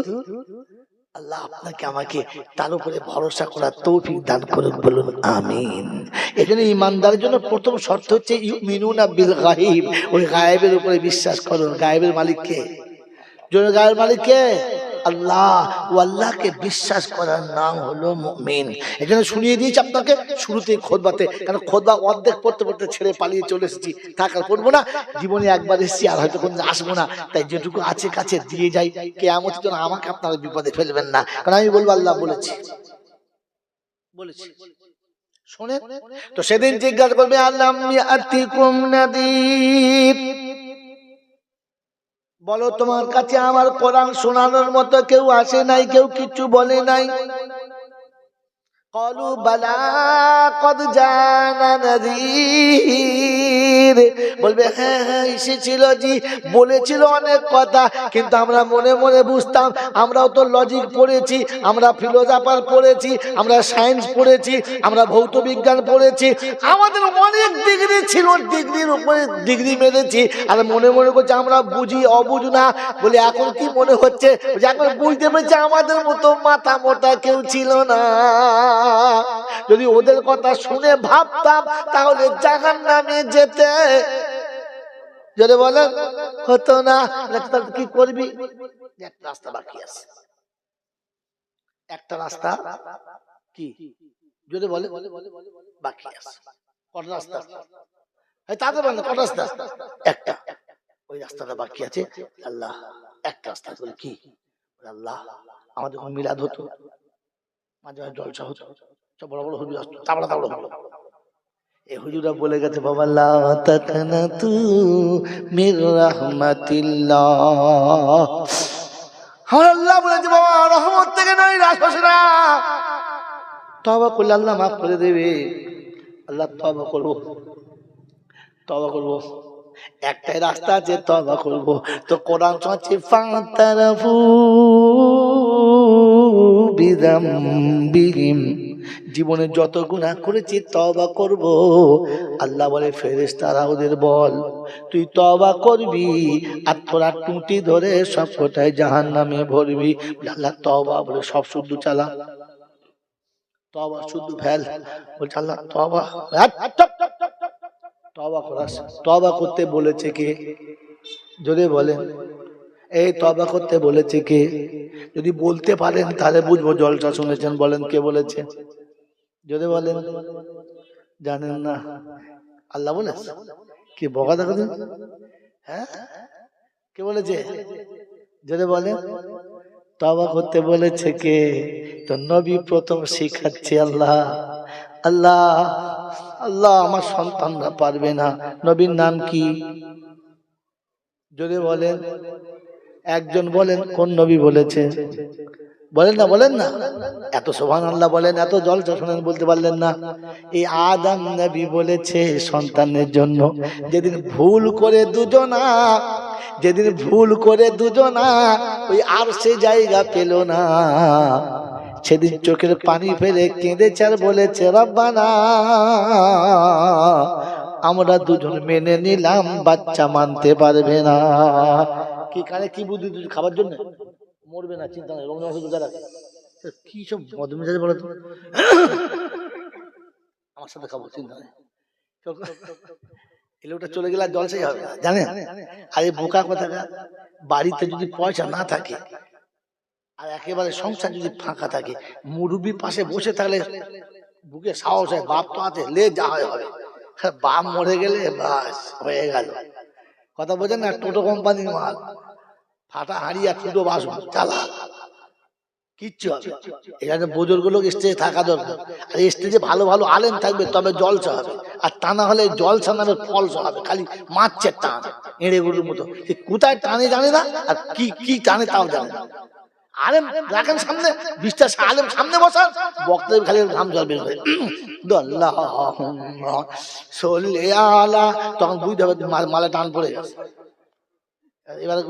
আল্লাহ আপনাকে আমাকে তার উপরে ভরসা করার তৌফিক দান করুন, বলুন আমিন। এজন্য ইমানদারের জন্য প্রথম শর্ত হচ্ছে ইউমিনুনা বিল গায়ব, ওই গায়েবের উপরে বিশ্বাস করুন। গায়েবের মালিক কে? গায়েবের মালিক কে? আল্লাহ। ও আল্লাহকে বিশ্বাস করার নাম হলো মুমিন। এজন্য শুনিয়ে দিয়েছি আপনাকে শুরুতেই খুতবাতে, কারণ খুতবা অর্ধেক পড়তে পড়তে ছেড়ে পালিয়ে চলে এসেছি, থাকার পড়বো না, জীবনে একবার এসেছি আর হয়তো কোনদিন আসবো না, তাই যেটুকু আছে কাছে দিয়ে যাই, কিয়ামতের জন্য আমাকে আপনারা বিপদে ফেলবেন না, কারণ আমি বলবো আল্লাহ বলেছি, বলেছি। শোনে তো সেদিন জিজ্ঞাসা করবে আল্লাহ ইয়াতিকুম নাদির, বলো তোমার কাছে আমার কোরআন শোনানোর মতো কেউ আসে নাই, কেউ কিছু বলে নাই? কলু বালা কদ জানা নাযীর, বলবে হ্যাঁ হ্যাঁ এসেছিল জি, বলেছিল অনেক কথা, কিন্তু আমরা মনে মনে বুঝতাম, আমরাও তো লজিক পড়েছি, আমরা ফিলোসফার পড়েছি, আমরা সায়েন্স পড়েছি, আমরা ভৌত বিজ্ঞান পড়েছি, আমাদের অনেক ডিগ্রি ছিল, ডিগ্রির উপরে ডিগ্রি মেরেছি, আর মনে মনে করছি আমরা বুঝি অবুঝ না। বলে এখন কি মনে হচ্ছে? এখন বুঝতে পেরেছি আমাদের মতো মাথা মোটা কেউ ছিল না। যদি ওদের কথা শুনে ভাবতাম তাহলে জাহান্নামে যেতে যদি বলেন হতো না। কি করবি? একটা রাস্তা বাকি আছে, একটা রাস্তা কি যদি বলে বাকি আছে। কত রাস্তা? তাতে বলেন কত রাস্তা? একটা। ওই রাস্তাটা বাকি আছে। আল্লাহ একটা রাস্তা বলে কি? আল্লাহ আমাদের যখন মিলাদ হতো, মাঝে মাঝে জলসা হতো, সব বড় বড় হুজুর আসতো, তাবড়া তাবড়া হতো। এই হুজুরা বলে গেছে, বাবা লা তাকনাতু মির রাহমাতিল্লাহ, আল্লাহ বলেছে বাবা রহমত থেকে নয় রাখোস না। তওবা করলে আল্লাহ মাফ করে দেবে। আল্লাহ তওবা করবো, তওবা করবো, একটাই রাস্তা আছে তওবা করব। তো কোরআন চলছে ফাতারাফু বিযামবিহিম, জীবনে যত গুনাহ করেছি তওবা করব। আল্লাহ বলে ফেরেশতারা ওদের বল তুই তওবা করবি আর তোরা টুটি ধরে সব কোটায় জাহান্নামে ভরবি। আল্লাহ তওবা বলে সব শুদ্ধ চালা, তওবা শুদ্ধ ফেল। বলছে আল্লাহ তওবা, তওবা করাস, তওবা করতে বলেছে কে? যদি বলেন এই তওবা করতে বলেছে কে? যদি বলতে পারেন তাহলে বুঝবো জলসা শুনেছেন। বলেন কে বলেছে? যদি বলেন জানেন না, আল্লাহ বলেছে। কি বকা দেখো, হ্যাঁ কে বলেছে? যদি বলেন তওবা করতে বলেছে কে? তো নবী প্রথম শিখাচ্ছে আল্লাহ। আল্লাহ আল্লাহ আমার সন্তানরা পারবে না। নবীর নাম কি? যদি বলেন একজন বলেন কোন নবী বলেছে? বলেন না, বলেন না। এত সুবহানাল্লাহ বলেন, এত জলসা শুনেন, বলতে পারলেন না? এই আদম নবী বলেছে সন্তানের জন্য। যেদিন ভুল করে দুজনা, যেদিন ভুল করে দুজনা ওই আরশে জায়গা পেল না, সেদিন চোখের পানি ফেলে কেঁদেছে আর বলেছে রব্বানা আমরা দুজন মেনে নিলাম, বাচ্চা মানতে পারবে না। কি কানে কি বুদ্ধি খাবার জন্য? মরবে না, চিন্তা নেই, রমজান মাসে রোজা রাখে। কি সব বদমেজাজ বলো তো। আমার সাথে খাবো, চিন্তা নেই। এলোটা চলে গেলে আর জলসাই হবে না, জানেন? আর এই বোকা কথা, বাড়িতে যদি পয়সা না থাকে আর একেবারে সংসার যদি ফাঁকা থাকে, মুরব্বী পাশে বসে থাকলে বুকে সাহস হয়, বাপ তো আছে, লে যা হয় হবে। বাপ মরে গেলে বাস হয়ে গেল। কথা বোঝেন না? টোটো কোম্পানির মাল, ফাটা হাঁড়ি আর ছোটো বাসন চালা, কিচ্ছু হবে। এখানে বুজুর্গ লোক স্টেজে থাকা দরকার। আর স্টেজে ভালো ভালো আলেম থাকবে, তবে জলসা হবে। আর তা না হলে জলসা নামে ফলসা হবে, খালি মারছে টান, এড়ে গরুর মতো। কোথায় টানে জানে না, আর কি কি টানে তাও জানে না। আলেম রাখেন সামনে, 20টা আলেম সামনে বসান, বক্তাদের খালি ঘাম জল বের করে আল্লাহুম্মা সাল্লি আলা, তখন বুঝতে হবে মালা টান পড়ে গেছে। এবারে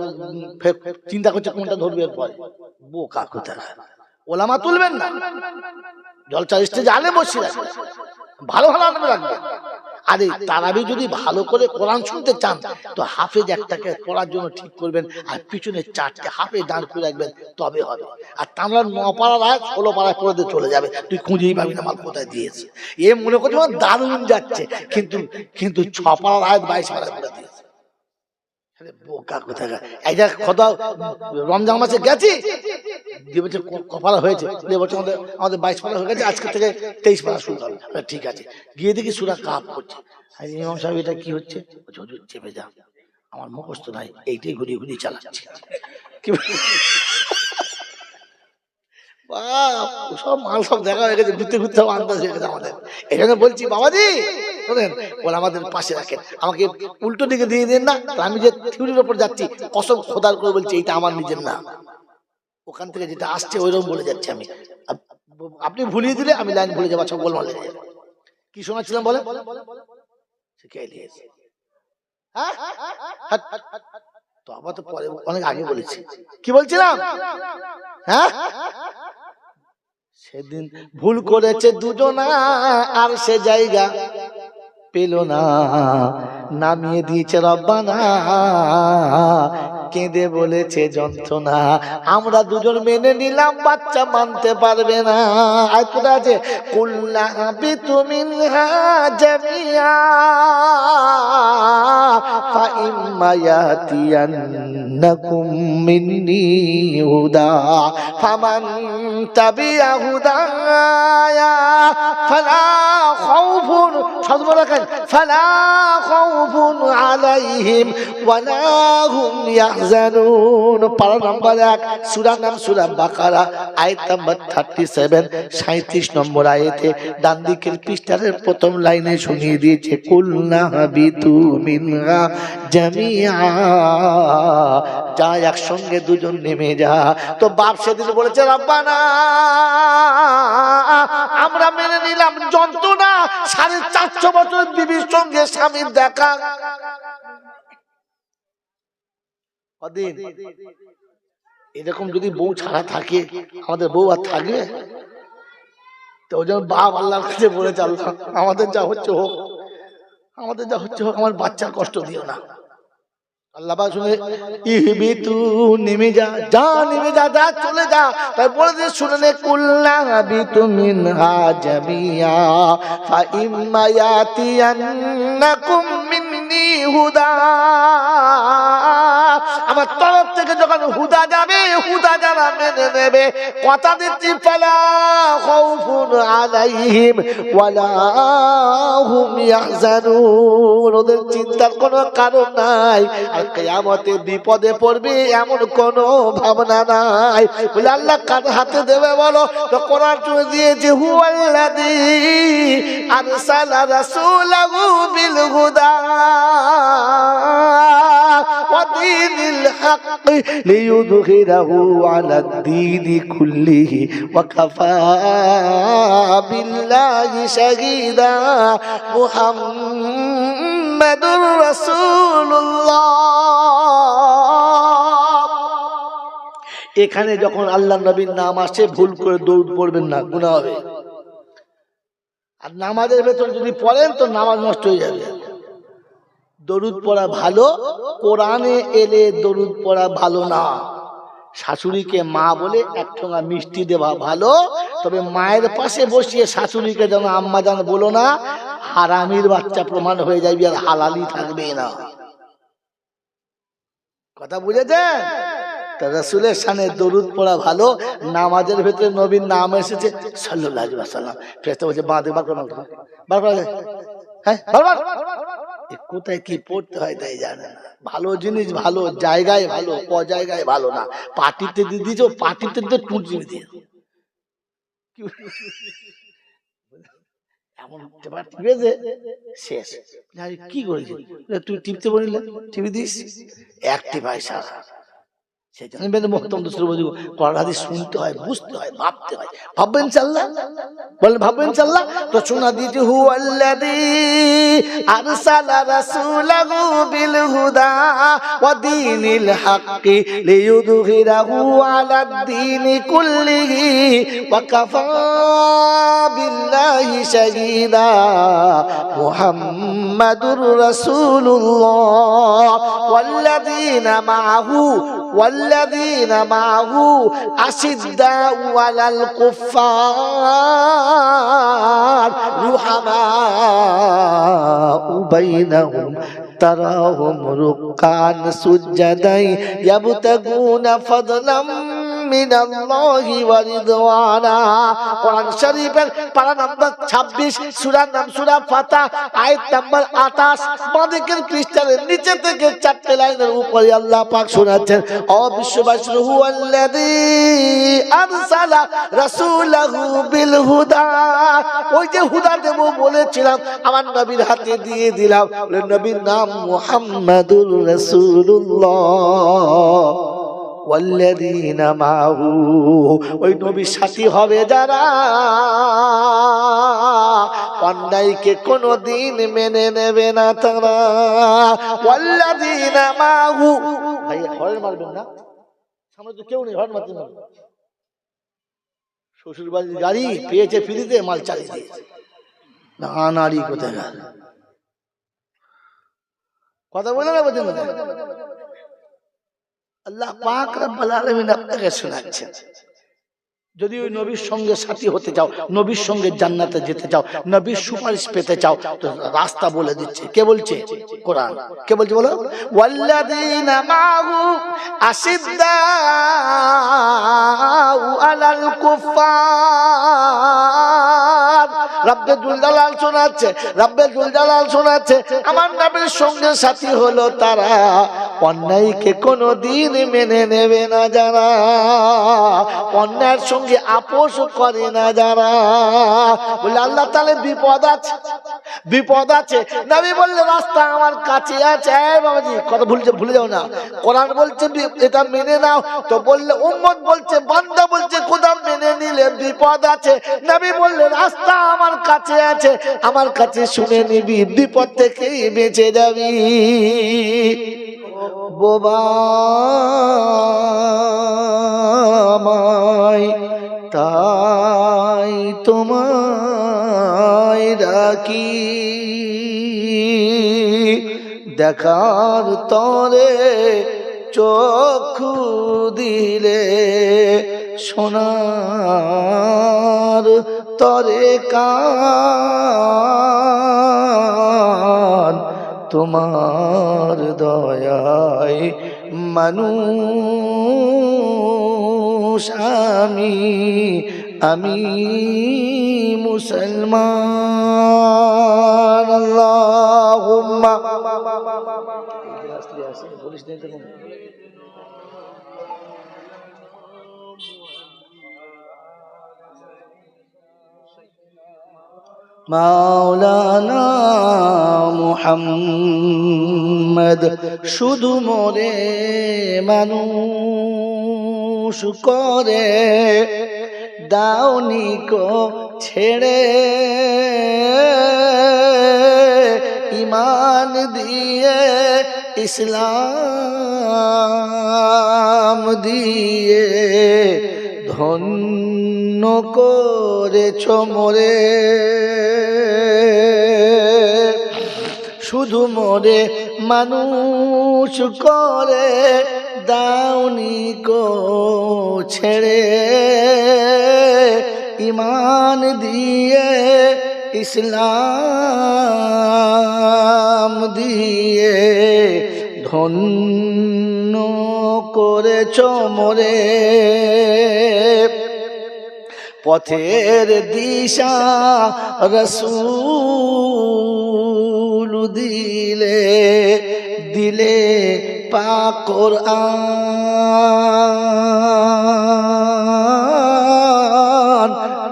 চিন্তা করছে কোনটা ধরবে এরপরে। বোকা কোথায়, ওলামা তুলবেন না, জলসা স্টেজে আলেম বসিয়ে রাখবেন, ভালো ভালো আলেম রাখবেন। আরে তারাবি যদি ভালো করে কোরআন শুনতে চান তো হাফেজ একটাকে পড়ার জন্য ঠিক করবেন, আর পিছনে 4টে হাফেজ দাঁড় করে রাখবেন, তবে হবে। আর তামলা 9 পাড়ার আয়াত 16 পাড়ায় পড়ে দিয়ে চলে যাবে, তুই খুঁজেই পাবি না মাল কোথায় দিয়েছে। এ মনে করছে দারুণ যাচ্ছে, কিন্তু কিন্তু 6 পাড়ার আয়াত 22 পাড়ায় পড়ে দিয়েছে। বোকা কোথায়। এই যে কথা রমজান মাসে গেছি, যে বছর কপালা হয়েছে, যে বছর আমাদের 22 পারা হয়ে গেছে, আজকে থেকে 23 পারা শুরু হবে। ঠিক আছে, গিয়ে দেখি সূরা কাফ করছে। ইমাম সাহেব এটা কি হচ্ছে? হুজুর চেপে যা, আমার মুখস্থ নাই, এইটাই ঘুরিয়ে ঘুরিয়ে চালাচ্ছি। সব মাল সব দেখা হয়ে গেছে, ঘুরতে ঘুরতে আন্দাজ হয়ে গেছে আমাদের। এই জন্য বলছি বাবাজি শোনেন, বলে আমাদের পাশে রাখেন, আমাকে উল্টো দিকে দিয়ে দেন না। আমি যে থিওরির উপর যাচ্ছি, কসম খোদার করে বলছি, এইটা আমার নিজের না, ওখান থেকে যেটা আসছে ওইরকম বলে যাচ্ছি আমি। আপনি ভুলিয়ে দিলে আমি লাইন ভুলে যাবো, সব গোলমাল লেগে যাবে। কি শোনাচ্ছিলাম বলে? তো আবার তো পরে অনেক আগে বলেছি। কি বলছিলাম? হ্যাঁ, সেদিন ভুল করেছে দুজনা আর সে জায়গা পেল না, নামিয়ে দিয়েছে রব্বানা, কেঁদে বলেছে যন্ত্রণা আমরা দুজন মেনে নিলাম, বাচ্চা মানতে পারবে না। আর কোথায় আছে? কুল্লা বিতু মিনহা জামিয়া ফা ইম্মা ইয়াতিয়ান্নাকুম يأتينكم مني هدى فمن تبع هدايا فلا خوف عليهم ولا هم يحزنون পারা নাম্বার 1 সূরা নাম সূরা বাকারা আয়াত নাম্বার 37 37 নম্বর আয়াতে ডান দিকের পৃষ্ঠার প্রথম লাইনে শুনিয়ে দিয়েছে কুলনা হাবিতু মিনহা জামিআ, যা একসঙ্গে দুজন নেমে যা। তো বাপ সেদিন বলেছে রব্বানা আমরা মেনে নিলাম যন্ত্রণা 450 বছর বিবির সঙ্গে স্বামীর দেখা। কদিন এরকম যদি বউ ছাড়া থাকে, আমাদের বউ আর থাকবে? তো ওই জন্য বাপ আল্লাহর কাছে বলেছে আল্লাহ আমাদের যা হচ্ছে হোক, আমাদের যা হচ্ছে হোক, আমার বাচ্চার কষ্ট দিও না। আল্লাহ পাক শুনে ইহবিতু নেমে যা, যা নেমে যা, যা চলে যা। তাই বলে দিয়ে শুনে কুল্লা হাবিতু মিনহা জামিয়া ফা ইম্মা ইয়াতিয়ান্নাকুম মিন্নি হুদা, আমার তরফ থেকে যখন হুদা যাবে, হুদা যারা মেনে নেবে, কথা দিচ্ছি ফালা খাউফুন আলাইহিম ওয়ালা হুম ইয়াহজানুন, ওদের চিন্তার কোনো কারণ নাই, কিয়ামতে বিপদে পড়বে এমন কোনো ভাবনা নাই। বলে আল্লাহ কার হাতে দেবে বলো? তো কোরআন চলে দিয়েছে হুয়াল্লাযী আরসালা রাসূলাহু বিল হুদা ওয়া দীনিল হক লিইয়ুযহিরাহু আলাদ দীনি কুল্লিহি ওয়া কাফা বিল্লাহি শাহীদা মুহাম্মাদুর রাসূলুল্লাহ। এখানে যখন আল্লাহ নবীর নাম আসে ভুল করে দৌড় পড়বেন না, গুনাহ হবে। আর নামাজের ভেতর যদি পড়েন তো নামাজ নষ্ট হয়ে যাবে। দরুদ পড়া ভালো, কোরআনে এলে দরুদ পড়া ভালো না। শাশুড়িকে মা বলে এক ঠোঙা মিষ্টি দেওয়া ভালো, তবে মায়ের পাশে বসিয়ে শাশুড়িকে যেন আম্মা জান বলো না, হারামির বাচ্চা প্রমাণ হয়ে যাবে আর হালালি থাকবে না। কথা বুঝেছেন? রাসূলের শানে দরুদ পড়া ভালো। নামাজের ভেতরে নবীর নাম এসেছে সাল্লাল্লাহু আলাইহি ওয়াসাল্লাম, ফেরেশতা বলছে বাঁধে বার করো, বার করো, হ্যাঁ বারবার। কোথায় কি পড়তে হয় তাই জানে না। ভালো জিনিস ভালো জায়গায় ভালো, ক জায়গায় ভালো না। পার্টিতে দিয়ে দিয়েছো, পার্টিতে দিয়ে টুটি দিয়ে এমন টিপেছে শেষ। কি করেছি তুই টিপতে বলিলে টিভি দিস একটি পয়সা। সেই জন্য হাদিস শুনতে হয়, বুঝতে হয়, ভাবতে হয়। ভাববেন ইনশাআল্লাহ, বলেন ভাববেন ইনশাআল্লাহ। তো শোনা দিয়েছে হুয়াল্লাযী আরসালা রাসূলাহু বিল হুদা ওয়া দীনিল হাক্কি লিইয়ুযহিরাহু আলাদ দীনি কুল্লিহি ওয়া কাফা বিল্লাহি শাহীদা মুহাম্মাদুর রাসূলুল্লাহ والذين معه أشداء على الكفار رحماء بينهم تراهم ركعا سجدا يبتغون فضلا من الله ورضوانا। কোরআন শরীফের পারা নাম্বার 26, সূরা নাম সূরা ফাতিহা, আয়াত নাম্বার 28, বাঁদিকের পৃষ্ঠার নিচে থেকে 4টে লাইনের উপরে আল্লাহ পাক শোনাচ্ছেন ও বিশ্ববাসী হুয়াল্লাযী আরসালা রাসূলাহু বিল হুদা। ওই যে হুদা দেব বলেছিলাম আমার নবীর হাতে দিয়ে দিলাম, নবীর নাম মুহাম্মাদুর রাসূলুল্লাহ। ওয়াল্লাযীনা মাহু, ওই নবীর সাথী হবে যারা অন্যায়কে কোনদিন মেনে নেবে না তারা। ওয়াল্লাযীনা মাহু, ভাই হর্ন মারবেন না, সামনে তো কেউ নেই, হর্ন মারতে না। শ্বশুর বাড়ির গাড়ি পেয়েছে ফ্রিতে, মাল চালিয়ে দিয়েছে না, নারী কোথায় কথা বলে না বোঝেন না। আল্লাহ পাক রব্বুল আলামিন আপনাকে শোনাচ্ছেন যদি ওই নবীর সঙ্গে সাথী হতে চাও, নবীর সঙ্গে জান্নাতে যেতে চাও, নবীর সুপারিশ পেতে চাও, তো রাস্তা বলে দিচ্ছে। কে বলছে? কোরআন। কে বলছে বলো? ওয়াল্লাযীনা মাহু আশিদ্দাউ আলাল কুফফার। রব্বে জুল জালাল শোনাচ্ছে, রব্বে জুল জালাল শোনাচ্ছে, আমার নবীর সঙ্গে সাথী হলো তারা অন্যায়কে কোনোদিন মেনে নেবে না যারা, অন্যায়ের সঙ্গে আপোষ করে না যারা। বলে আল্লাহ তাআলা বিপদ আছে, বিপদ আছে। নবী বললে রাস্তা আমার কাছে আছে। বাবাজি কথা ভুলে যাও না। কোরআন বলছে এটা মেনে নাও, তো বললে উম্মত বলছে, বান্দা বলছে খোদা মেনে নিলে বিপদ আছে। নবী বললে রাস্তা আমার কাছে আছে, আমার কাছে শুনে নিবি, বিপদ থেকে বেঁচে যাবি। বোবা আমায় তাই তোমায় ডাকি, দেখার তরে চক্ষু দিলে, শোনার তরে কান, তোমার দয়ায় মানুষ আমি মুসলমান। আল্লাহুম্মা মাওলানা মুহাম্মদ শুধু মোরে মানুষ করে দাওনি কো ছেড়ে, ইমান দিয়ে ইসলাম দিয়ে ধন্য করেছ মোরে, শুধু মোরে মানুষ করে দাওনি কো ছেড়ে, ইমান দিয়ে ইসলাম দিয়ে ধন্য করেছ মোরে। পথের দিশা রাসূল দিলে, দিলে পাক কোরআন,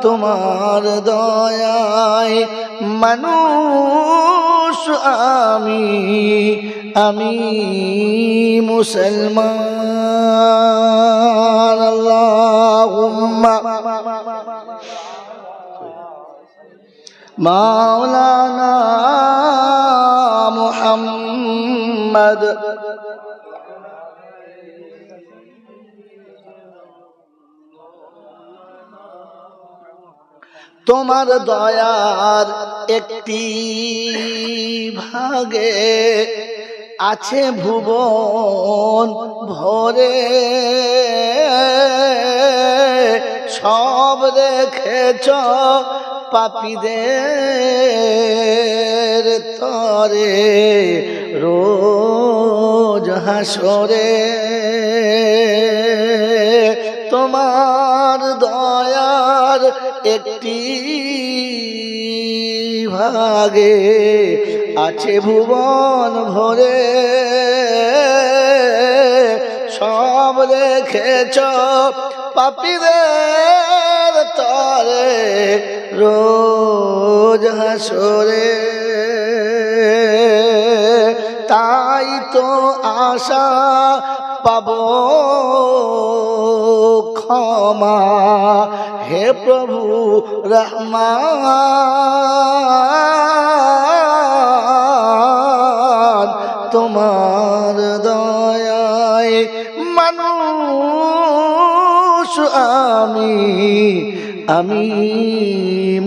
তোমার দয়ায় মানুষ আমি মুসলমান। আল্লাহুম্মা মাওলানা মুহাম্মদ তোমার দয়ার একটি ভাগে আছে ভুবন ভরে, সব রেখেছ পাপীদের তরে, রোজ হাসরে তোমার দয়ার একটি ভাগে আছে ভুবন ভরে, সব রেখেছ পাপীদের তরে, রোজ হাসরে। তাই তো আশা পাবো ক্ষমা, হে প্রভু রহমান, তোমার দয়ায় মানুষ আমি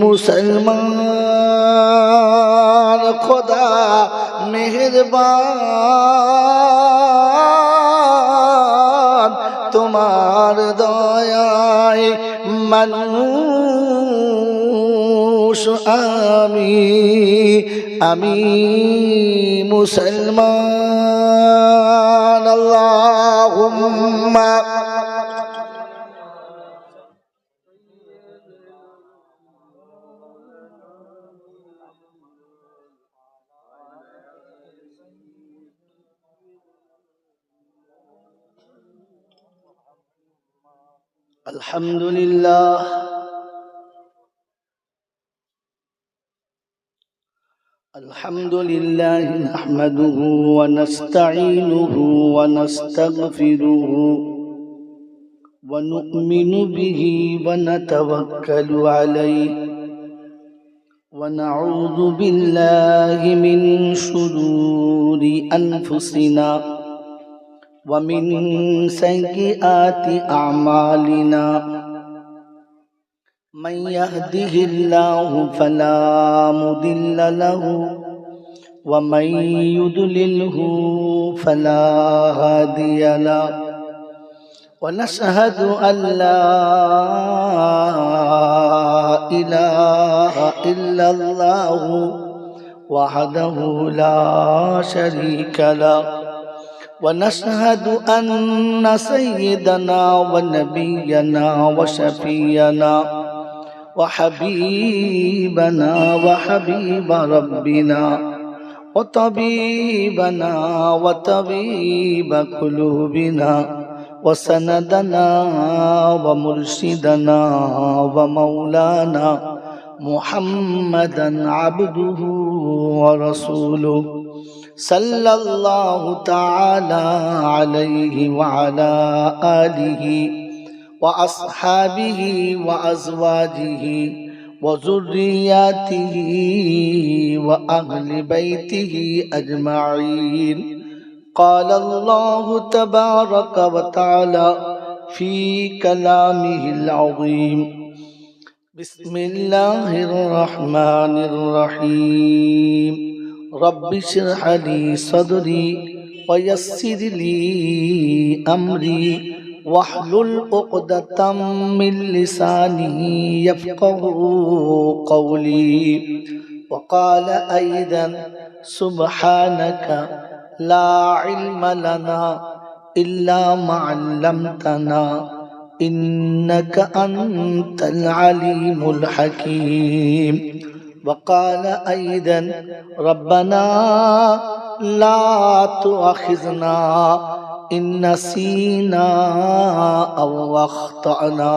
মুসলমান। খোদা মেহেরবান, তোমার দয়ায় মানুষ আমি মুসলমান। আল্লাহুম্মা আলহামদুলিল্লাহ আলহামদুলিল্লাহ নাহমাদুহু ওয়া নাস্তাঈনুহু ওয়া নাস্তাগফিরুহু ওয়া নু'মিনু বিহি ওয়া নাতাওয়াক্কালু আলাইহি ওয়া নাউযু বিল্লাহি মিন শুরুরি আনফুসিনা ومن سيئات أعمالنا من يهده الله فلا مضل له ومن يضلله فلا هادي له ونشهد أن لا إله إلا الله وحده لا شريك له ونشهد أن سيدنا ونبينا وشفينا وحبيبنا وحبيب ربنا وطبيبنا وطبيب قلوبنا وسندنا ومرشدنا ومولانا محمدا عبده ورسوله صلى الله تعالى عليه وعلى آله وأصحابه وأزواجه وذرياته وأهل بيته أجمعين. قال الله تبارك وتعالى في كلامه العظيم: بسم الله الرحمن الرحيم. رب اشرح لي صدري ويسر لي أمري واحلل عقدة من لساني يفقهوا قولي. وقال أيضا: سبحانك لا علم لنا إلا ما علمتنا إنك أنت العليم الحكيم. وقال أيضا: ربنا لا تؤاخذنا إن نسينا أو أخطأنا.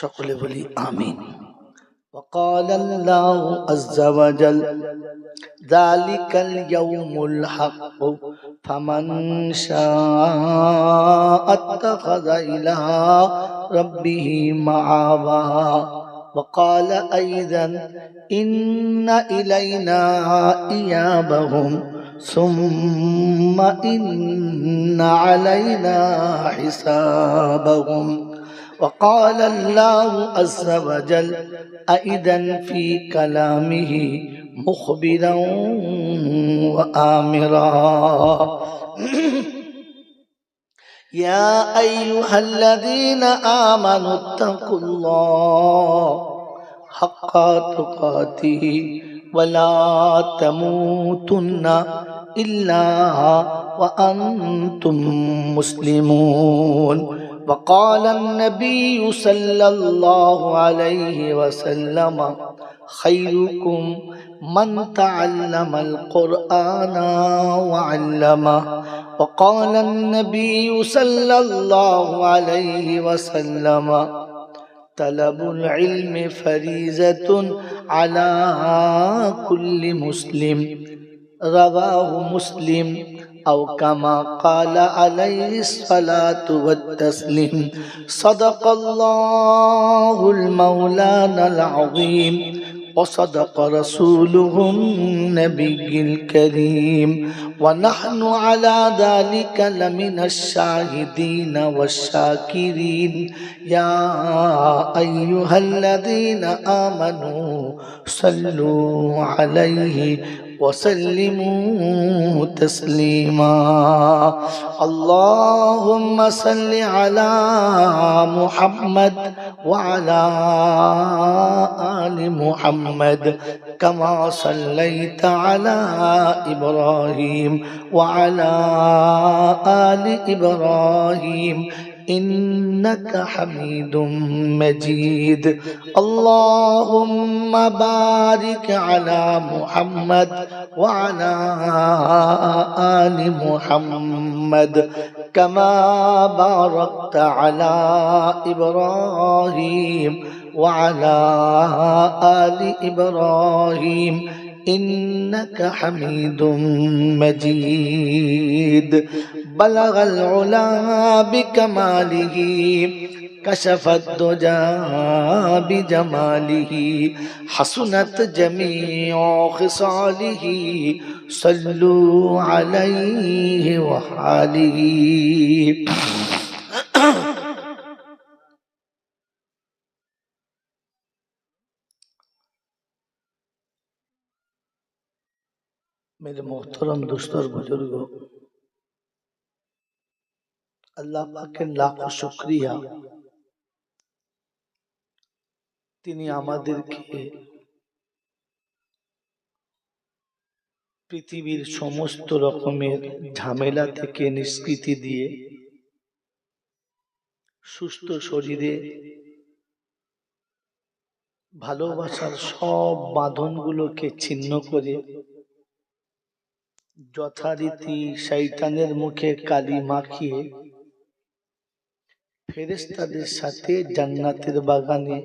সকলে বলি আমিন। وقال الله عز وجل: ذلك اليوم الحق فمن شاء اتخذ إلى ربه مآبا. وقال أيضا: إن إلينا إيابهم ثم إن علينا حسابهم. وقال الله عز وجل أيضا في كلامه مخبرا وآمرا: يا أيها الذين آمنوا اتقوا الله حق تقاته ولا تموتن إلا وأنتم مسلمون. وقال النبي صلى الله عليه وسلم: خيركم من تعلم القرآن وعلمه. وقال النبي صلى الله عليه وسلم: طلب العلم فريضة على كل مسلم. رواه مسلم أو كما قال عليه الصلاة والتسليم. صدق الله المولانا العظيم وصدق رسوله النبي الكريم ونحن على ذلك لمن الشاهدين والشاكرين. يا أيها الذين آمنوا صلوا عليه وسلموا تسليما اللهم صل على محمد وعلى آل محمد كما صليت على إبراهيم وعلى آل إبراهيم إنك حميد مجيد اللهم بارك على محمد وعلى آل محمد كما باركت على إبراهيم وعلى آل إبراهيم إنك حميد مجيد بلغ العلا بكماله كشف الدجى بجماله حسنت جميع خصاله صلوا عليه وآله मेरे मोहतरम दोस्तों और बुजुर्गों अल्लाह पाक के लाखों शुक्रिया তিনি আমাদেরকে পৃথিবীর সমস্ত রকমের ঝামেলা থেকে নিষ্কৃতি দিয়ে সুস্থ শরীরে ভালোবাসার সব বাঁধনগুলোকে ছিন্ন করে যথারীতি শয়তানের মুখে কালি মাখিয়ে ফেরেশতাদের সাথে জান্নাতের বাগানে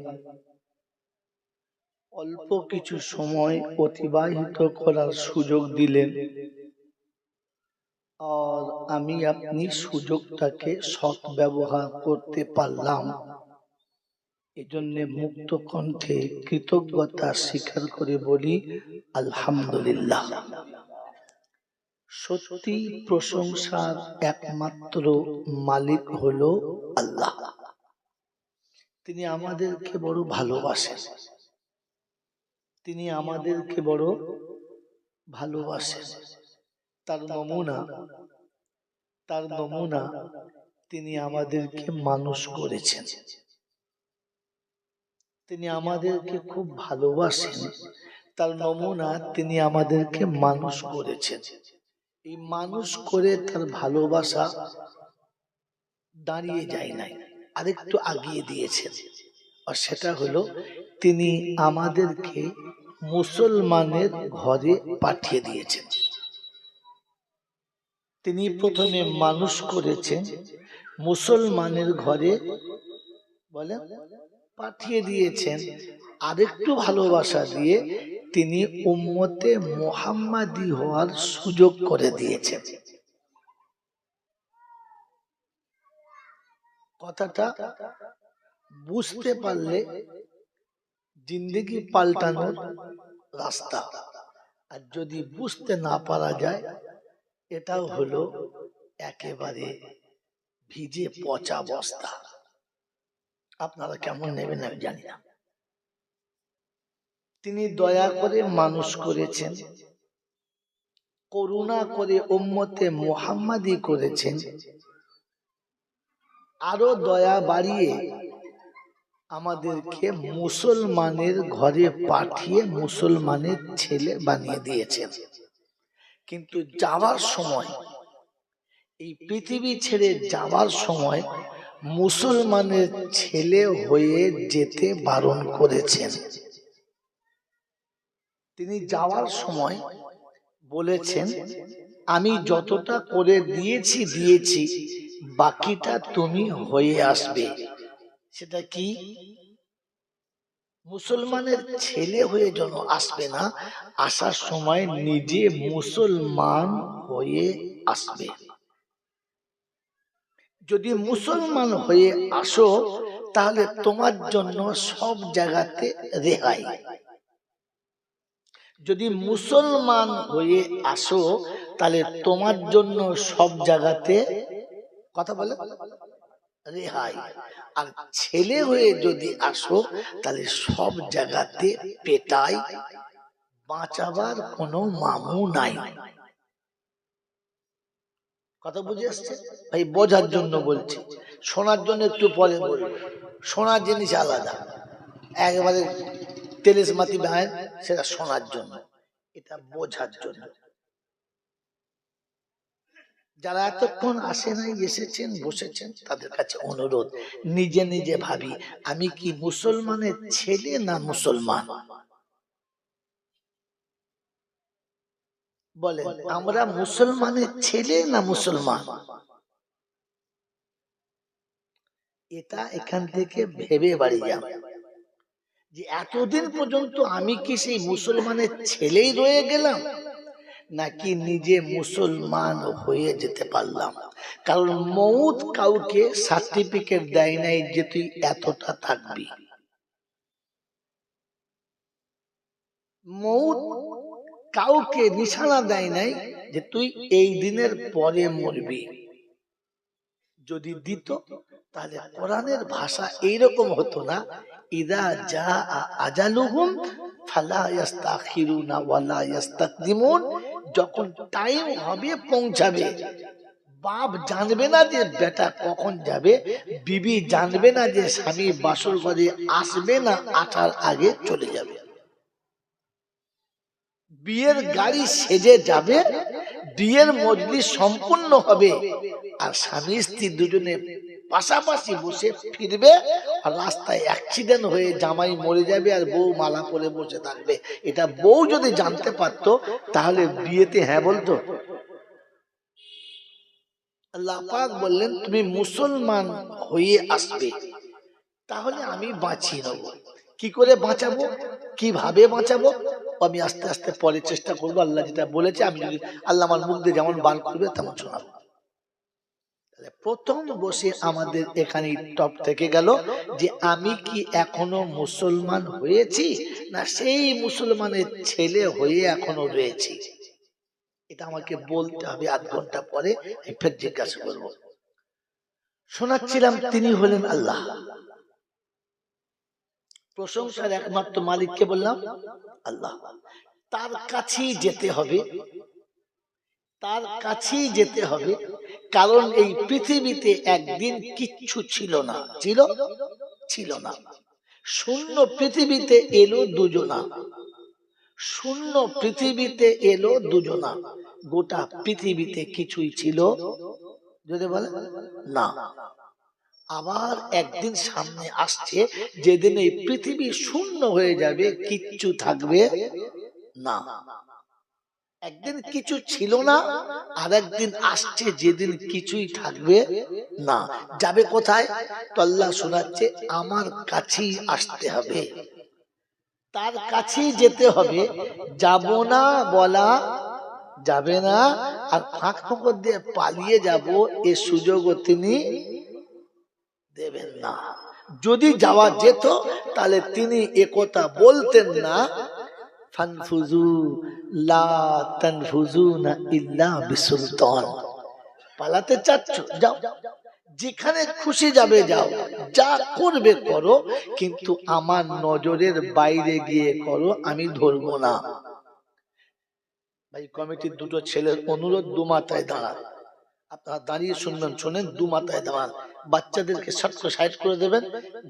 অল্প কিছু সময় অতিবাহিত করার সুযোগ দিলেন আর আমি আপনি সুযোগটাকে সৎ ব্যবহার করতে পারলাম এজন্য মুক্ত কণ্ঠে কৃতজ্ঞতা স্বীকার করে বলি আলহামদুলিল্লাহ সত্যি প্রশংসার একমাত্র মালিক হলো আল্লাহ তিনি আমাদেরকে বড় ভালোবাসেন তিনি আমাদেরকে বড় ভালোবাসেন তার নমুনা তিনি আমাদেরকে মানুষ করেছেন তিনি আমাদেরকে খুব ভালোবাসেন তার নমুনা তিনি আমাদেরকে মানুষ করেছেন এই মানুষ করে তার ভালোবাসা দাঁড়িয়ে যায় নাই আরেকটু আগিয়ে দিয়েছেন আর সেটা হলো তিনি আমাদেরকে মুসলমানের ঘরে পাঠিয়ে দিয়েছেন তিনি প্রথমে মানুষ করেছেন মুসলমানের ঘরে বলেন পাঠিয়ে দিয়েছেন আরেকটু ভালোবাসা দিয়ে তিনি উম্মতে মুহাম্মাদি হওয়ার সুযোগ করে দিয়েছেন কথাটা বুঝতে পারলে জিন্দেগি পাল্টানোর রাস্তা আর যদি বুঝতে না পারা যায় এটাও হলো একেবারে ভিজে পচা বস্তা আপনারা কেমন নেবেন আমি জানি না তিনি দয়া করে মানুষ করেছেন করুণা করে উম্মতে মুহাম্মাদি করেছেন আরো দয়া বাড়িয়ে আমাদেরকে মুসলমানের ঘরে পাঠিয়ে মুসলমানের ছেলে বানিয়ে দিয়েছেন কিন্তু যাওয়ার সময় এই পৃথিবী ছেড়ে যাওয়ার সময় মুসলমানের ছেলে হয়ে যেতে বারণ করেছেন তিনি যাওয়ার সময় বলেছেন আমি যতটা করে দিয়েছি বাকিটা তুমি হয়ে আসবে সেটা কি মুসলমানের ছেলে হয়ে যেন আসবে না আসার সময় নিজে মুসলমান হয়ে আসবে যদি মুসলমান হয়ে আসো তাহলে তোমার জন্য সব জায়গাতে রেহাই যদি মুসলমান হয়ে আসো তাহলে তোমার জন্য সব জায়গাতে কথা বলে রেহাই আর ছেলে হয়ে যদি আসো তাহলে সব জায়গাতে পেটাই বাঁচাবার কোনো মামু নাই কথা বুঝে আসছে ভাই? বোঝার জন্য বলছি, শোনার জন্য একটু পরে বলবো। শোনার জিনিস আলাদা, একেবারে তেলেস মাতি ভাই, সেটা শোনার জন্য, এটা বোঝার জন্য। যারা এতক্ষণ আসে নাই, এসেছেন, বসেছেন, তাদের কাছে অনুরোধ, নিজে নিজে ভাবি, আমি কি মুসলমানের ছেলে না মুসলমান? বলেন, আমরা মুসলমানের ছেলে না মুসলমান? এটা এখান থেকে ভেবে বাড়ি যাও যে এতদিন পর্যন্ত আমি কি সেই মুসলমানের ছেলেই রয়ে গেলাম, নাকি নিজে মুসলমান হয়ে যেতে পারলাম? কারণ মউত কাউকে সার্টিফিকেট দেয় নাই যে তুই এতটা থাকবি। মউত কাউকে নিশানা দেয় নাই যে তুই এই দিনের পরে মরবি। যদি দিত তাহলে কোরআনের ভাষা এইরকম হতো না, ইদা জা আজালুহুম ফালা ইস্তাখিরুনা ওয়ালা ইস্তাকদিমুন। যখন টাইম হবে, পৌঁছাবে, বাপ জানবে না যে বেটা কখন যাবে, বিবি জানবে না যে স্বামী বাসর ঘরে আসবে না আসার আগে চলে যাবে। বিয়ের গাড়ি সেজে যাবে, বিয়ের মজলিস সম্পূর্ণ হবে, আর স্বামী স্ত্রী দুজনে পাশাপাশি বসে ফিরবে, আর রাস্তায় অ্যাক্সিডেন্ট হয়ে জামাই মরে যাবে আর বউ মালা পরে বসে থাকবে। এটা বউ যদি জানতে পারতো তাহলে বিয়েতে হ্যাঁ বলতো? আল্লাহ পাক বললেন তুমি মুসলমান হয়ে আসবে, তাহলে আমি বাঁচিয়ে নেব। কি করে বাঁচাবো, কিভাবে বাঁচাবো, আমি আস্তে আস্তে পরে চেষ্টা করবো। আল্লাহ যেটা বলেছে, আমি যদি আল্লাহ আমার মুখ দিয়ে যেমন বার করবে তেমন শোনাবো। প্রথম বসে আমাদের এখানে টপ থেকে গেল যে আমি কি এখনো মুসলমান হয়েছি না সেই মুসলমানের ছেলে হয়ে এখনো রয়েছি। এটা আমাকে বলতে হবে, আধ ঘন্টা পরে ফের জিজ্ঞাসা করবো। শোনাচ্ছিলাম, তিনি হলেন আল্লাহ। প্রশংসার একমাত্র মালিককে বললাম আল্লাহ। তার কাছেই যেতে হবে, তার কাছেই যেতে হবে। কারণ এই পৃথিবীতে একদিন কিচ্ছু ছিল না, ছিল না। শূন্য পৃথিবীতে এলো দুজনা, শূন্য পৃথিবীতে এলো দুজনা। গোটা পৃথিবীতে কিছুই ছিল যদি বলে না। আবার একদিন সামনে আসছে যেদিন এই পৃথিবী শূন্য হয়ে যাবে, কিচ্ছু থাকবে না। একদিন কিছু ছিল না, আর একদিন আসছে যেদিন কিছুই থাকবে না। যাবে কোথায়? তো আল্লাহ শোনাচ্ছে, আমার কাছেই আসতে হবে, তার কাছেই যেতে হবে। যাব না বলা যাবে না, আর ফাঁক ফোকর দিয়ে পালিয়ে যাব এ সুযোগও তিনি দেবেন না। যদি যাওয়া যেত তাহলে তিনি একথা বলতেন না, ফানফুজু লা তানফুজুনা ইল্লা বিসুলতান। পালাতে চাচ্ছ যাও, যেখানে খুশি যাবে যাও, যা করবে করো, কিন্তু আমার নজরের বাইরে গিয়ে করো, আমি ধরবো না। ভাই কমিটির দুটো ছেলের অনুরোধ, দু মাথায় দাঁড়ান। আপনারা দাঁড়িয়ে শুনবেন, শোনেন, দু মাথায় দাঁড়ান। বাচ্চাদেরকে সব সাইড করে দেবেন,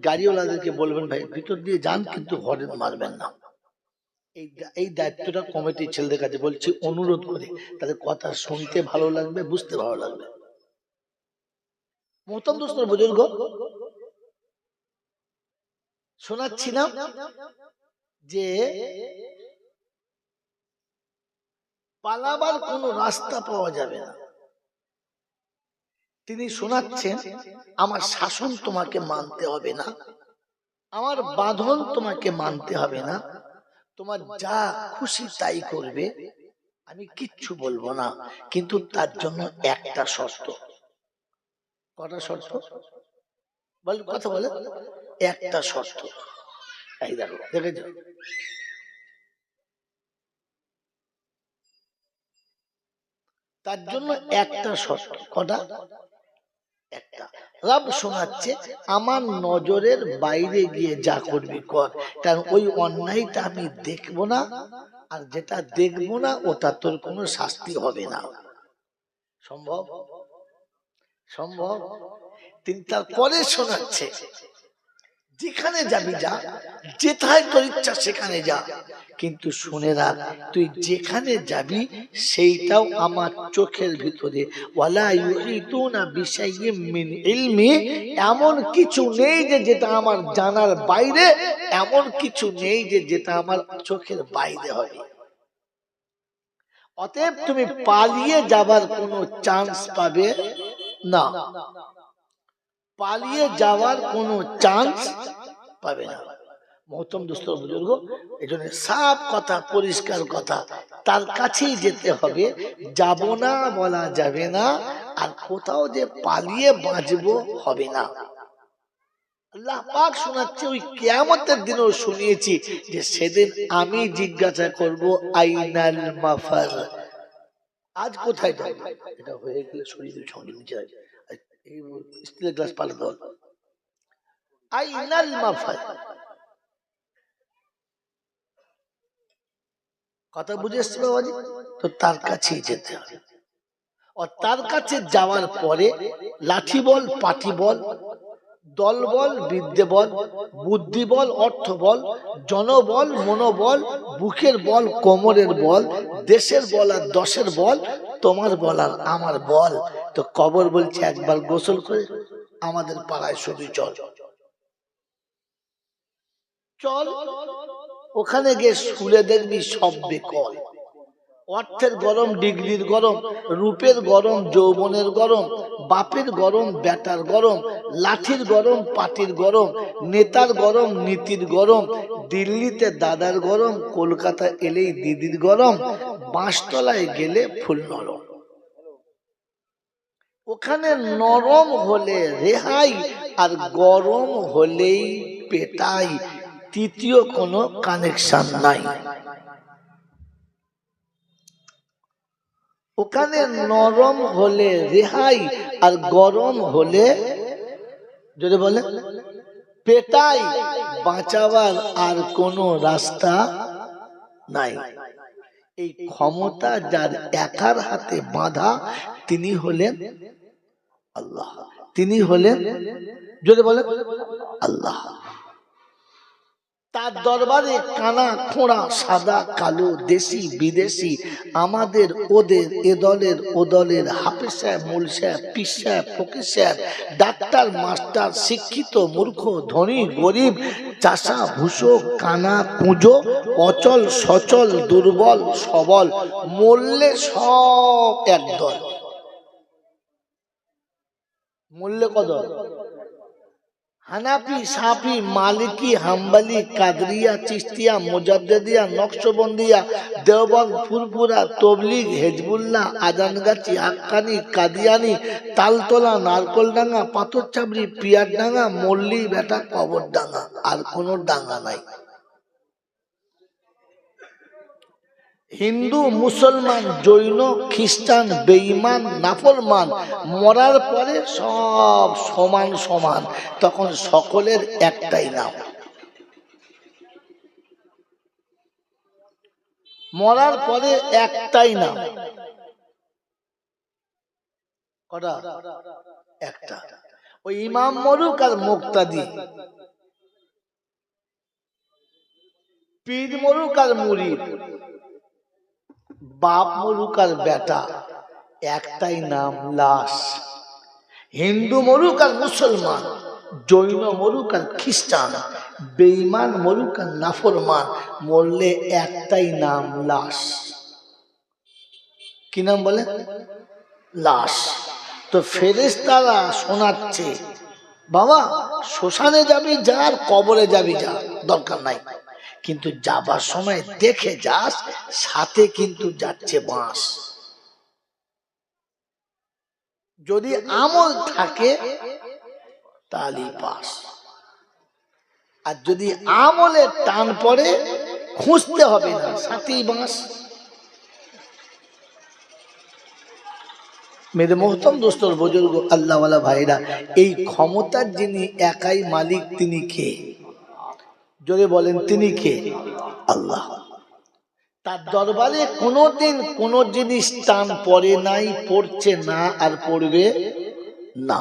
গাড়িওয়ালাদেরকে বলবেন ভাই ভিতর দিয়ে যান, কিন্তু হরেন মারবেন না। এই দায়িত্বটা কমিটির ছেলেদের কাছে বলছি অনুরোধ করে, তাদের কথা শুনতে ভালো লাগবে, বুঝতে ভালো লাগবে। মোহতারাম দোস্ত বুজুর্গ, শোনাচ্ছিলাম যে পালাবার কোন রাস্তা পাওয়া যাবে না। তিনি শোনাচ্ছেন, আমার শাসন তোমাকে মানতে হবে না, আমার বাঁধন তোমাকে মানতে হবে না, তোমার যা খুশি তাই করবে, আমি কিচ্ছু বলবো না, কিন্তু তার জন্য একটা শর্ত। কটা শর্ত বল, কথা বলে? একটা শর্ত। এই দেখো, দেখেছো, তার জন্য একটা শর্ত। কটা? একটা। রব শোনাচ্ছে, আমার নজরের বাইরে গিয়ে যা করবি কর, কারণ ওই অন্যায়টা আমি দেখবো না, আর যেটা দেখবো না ওটা তোর কোনো শাস্তি হবে না। সম্ভব? সম্ভব? তিনি তারপরে শোনাচ্ছে, যেখানে যাবি যা, যেথায় তোর ইচ্ছা সেখানে যা, কিন্তু শুনে রাখ, তুই যেখানে যাবি সেইটাও আমার চোখের ভিতরে। ওয়ালা ইউহিতুনা বিশাইইম মিন ইলমি, এমন কিছু নেই যে যেটা আমার জানার বাইরে, এমন কিছু নেই যে যেটা আমার চোখের বাইরে হবে। অতএব তুমি পালিয়ে যাবার কোনো চান্স পাবে না, পালিয়ে যাওয়ার কোনো চান্স পাবে না। মহতরম দোস্ত বুজুর্গ, এজন্য সাফ কথা, পরিষ্কার কথা, তার কাছেই যেতে হবে, যাব না বলা যাবে না, আর কোথাও যে পালিয়ে বাঁচবো হবে না। আল্লাহ পাক শোনাচ্ছে, ওই কিয়ামতের দিনও শুনিয়েছি যে সেদিন আমি জিজ্ঞাসা করব আইনাল মাফার, আজ কোথায় যাবে। এটা হয়ে গেলে শরীরের সঙ্গে নিচে স্টিলের গ্লাস পাল্টে দাও। আইনাল মাফার, কথা বুঝে এসছি বাবাজি? তো তার কাছেই যেতে হবে। আর তার কাছে যাওয়ার পরে লাঠি বল, পাটি বল, দল বল, বিদ্যে বল, বুদ্ধি বল, অর্থ বল, জনবল, মনোবল, বুকের বল, কোমরের বল, দেশের বল আর দশের বল, তোমার বল আর আমার বল। তো কবর বলছে একবার গোসল করে আমাদের পাড়ায় শুধু চল চল, ওখানে গিয়ে শুলে দেখবি সব বেকল। অর্থের গরম, ডিগ্রির গরম, রূপের গরম, যৌবনের গরম, বাপের গরম, বেটার গরম, লাঠির গরম, পাটির গরম, নেতার গরম, নীতির গরম, দিল্লিতে দাদার গরম, কলকাতা এলেই দিদির গরম, বাঁশতলায় গেলে ফুল নরম। ওখানে নরম হলে রেহাই, আর গরম হলেই পেটাই, তৃতীয় কোনো কানেকশন নাই। ওখানে নরম হলে রেহাই, আর গরম হলে যদি বলে পেটাই, বাঁচাবার আর কোনো রাস্তা নাই। এই ক্ষমতা যার একার হাতে বাঁধা, তিনি হলেন আল্লাহ। তিনি হলেন, যদি বলে আল্লাহ। তার দরবারে কানা খোঁড়া, সাদা কালো, দেশি বিদেশি, আমাদের ওদের, এ দলের ও দলের, হাফেজ সাহেব, মূল সাহেব, পীর সাহেব, ফকির সাহেব, ডাক্তার, মাস্টার, শিক্ষিত, মূর্খ, ধনী, গরিব, চাষা, ভুষো, কানা, কুঁজো, অচল, সচল, দুর্বল, সবল, মরলে সব একদল। মরলে কদল? হানাফি, সাফি, মালিকি, হাম্বলি, কাদরিয়া, চিশতিয়া, মুজাদ্দিদিয়া, নকশবন্দিয়া, দেওবন্দ, ফুরফুরা, তবলিগ, হেজবুল্লাহ, আজানগাছি, হাক্কানি, কাদিয়ানি, তালতলা, নারকলডাঙ্গা, পাথরচাবড়ি, পিয়ারডাঙ্গা, মল্লি বেটা, কবরডাঙ্গা, আর কোনো ডাঙ্গা নাই। হিন্দু, মুসলমান, জৈন, খ্রিস্টান, বেঈমান, নাফরমান, মরার পরে সব সমান সমান, তখন সকলের একটাই নাম। মরার পরে একটাই নাম। কটা? একটা। ওই ইমাম মরুক আর মুক্তাদি, পীর মরুক আর মুরিদ, বাপ মরুক আর বেটা, একটাই নাম, লাশ। হিন্দু মরুক আর মুসলমান, জৈন মরুক আর খ্রিস্টান, বেঈমান মরুক আর নাফরমান, মরলে একটাই নাম, লাশ। কি নাম বলে? লাশ। তো ফেরেশতারা শোনাচ্ছে, বাবা শ্মশানে যাবি যা, আর কবরে যাবি যা, দরকার নাই, কিন্তু যাবার সময় দেখে যাস, সাথে কিন্তু যাচ্ছে বাঁশ। যদি আমল থাকে তাহলে পাস, আর যদি আমলে টান পড়ে খুঁজতে হবে না, সাথেই বাঁশ। মেরে মোহতম দোস্তর, বুজুর্গ, আল্লাহওয়ালা ভাইরা, এই ক্ষমতার যিনি একাই মালিক, তিনি কে? জোরে বলেন, তিনি কে? আল্লাহ। তার দরবারে কোনোদিন কোন জিনিস টান পড়ে নাই, পড়ছে না, আর পড়বে না।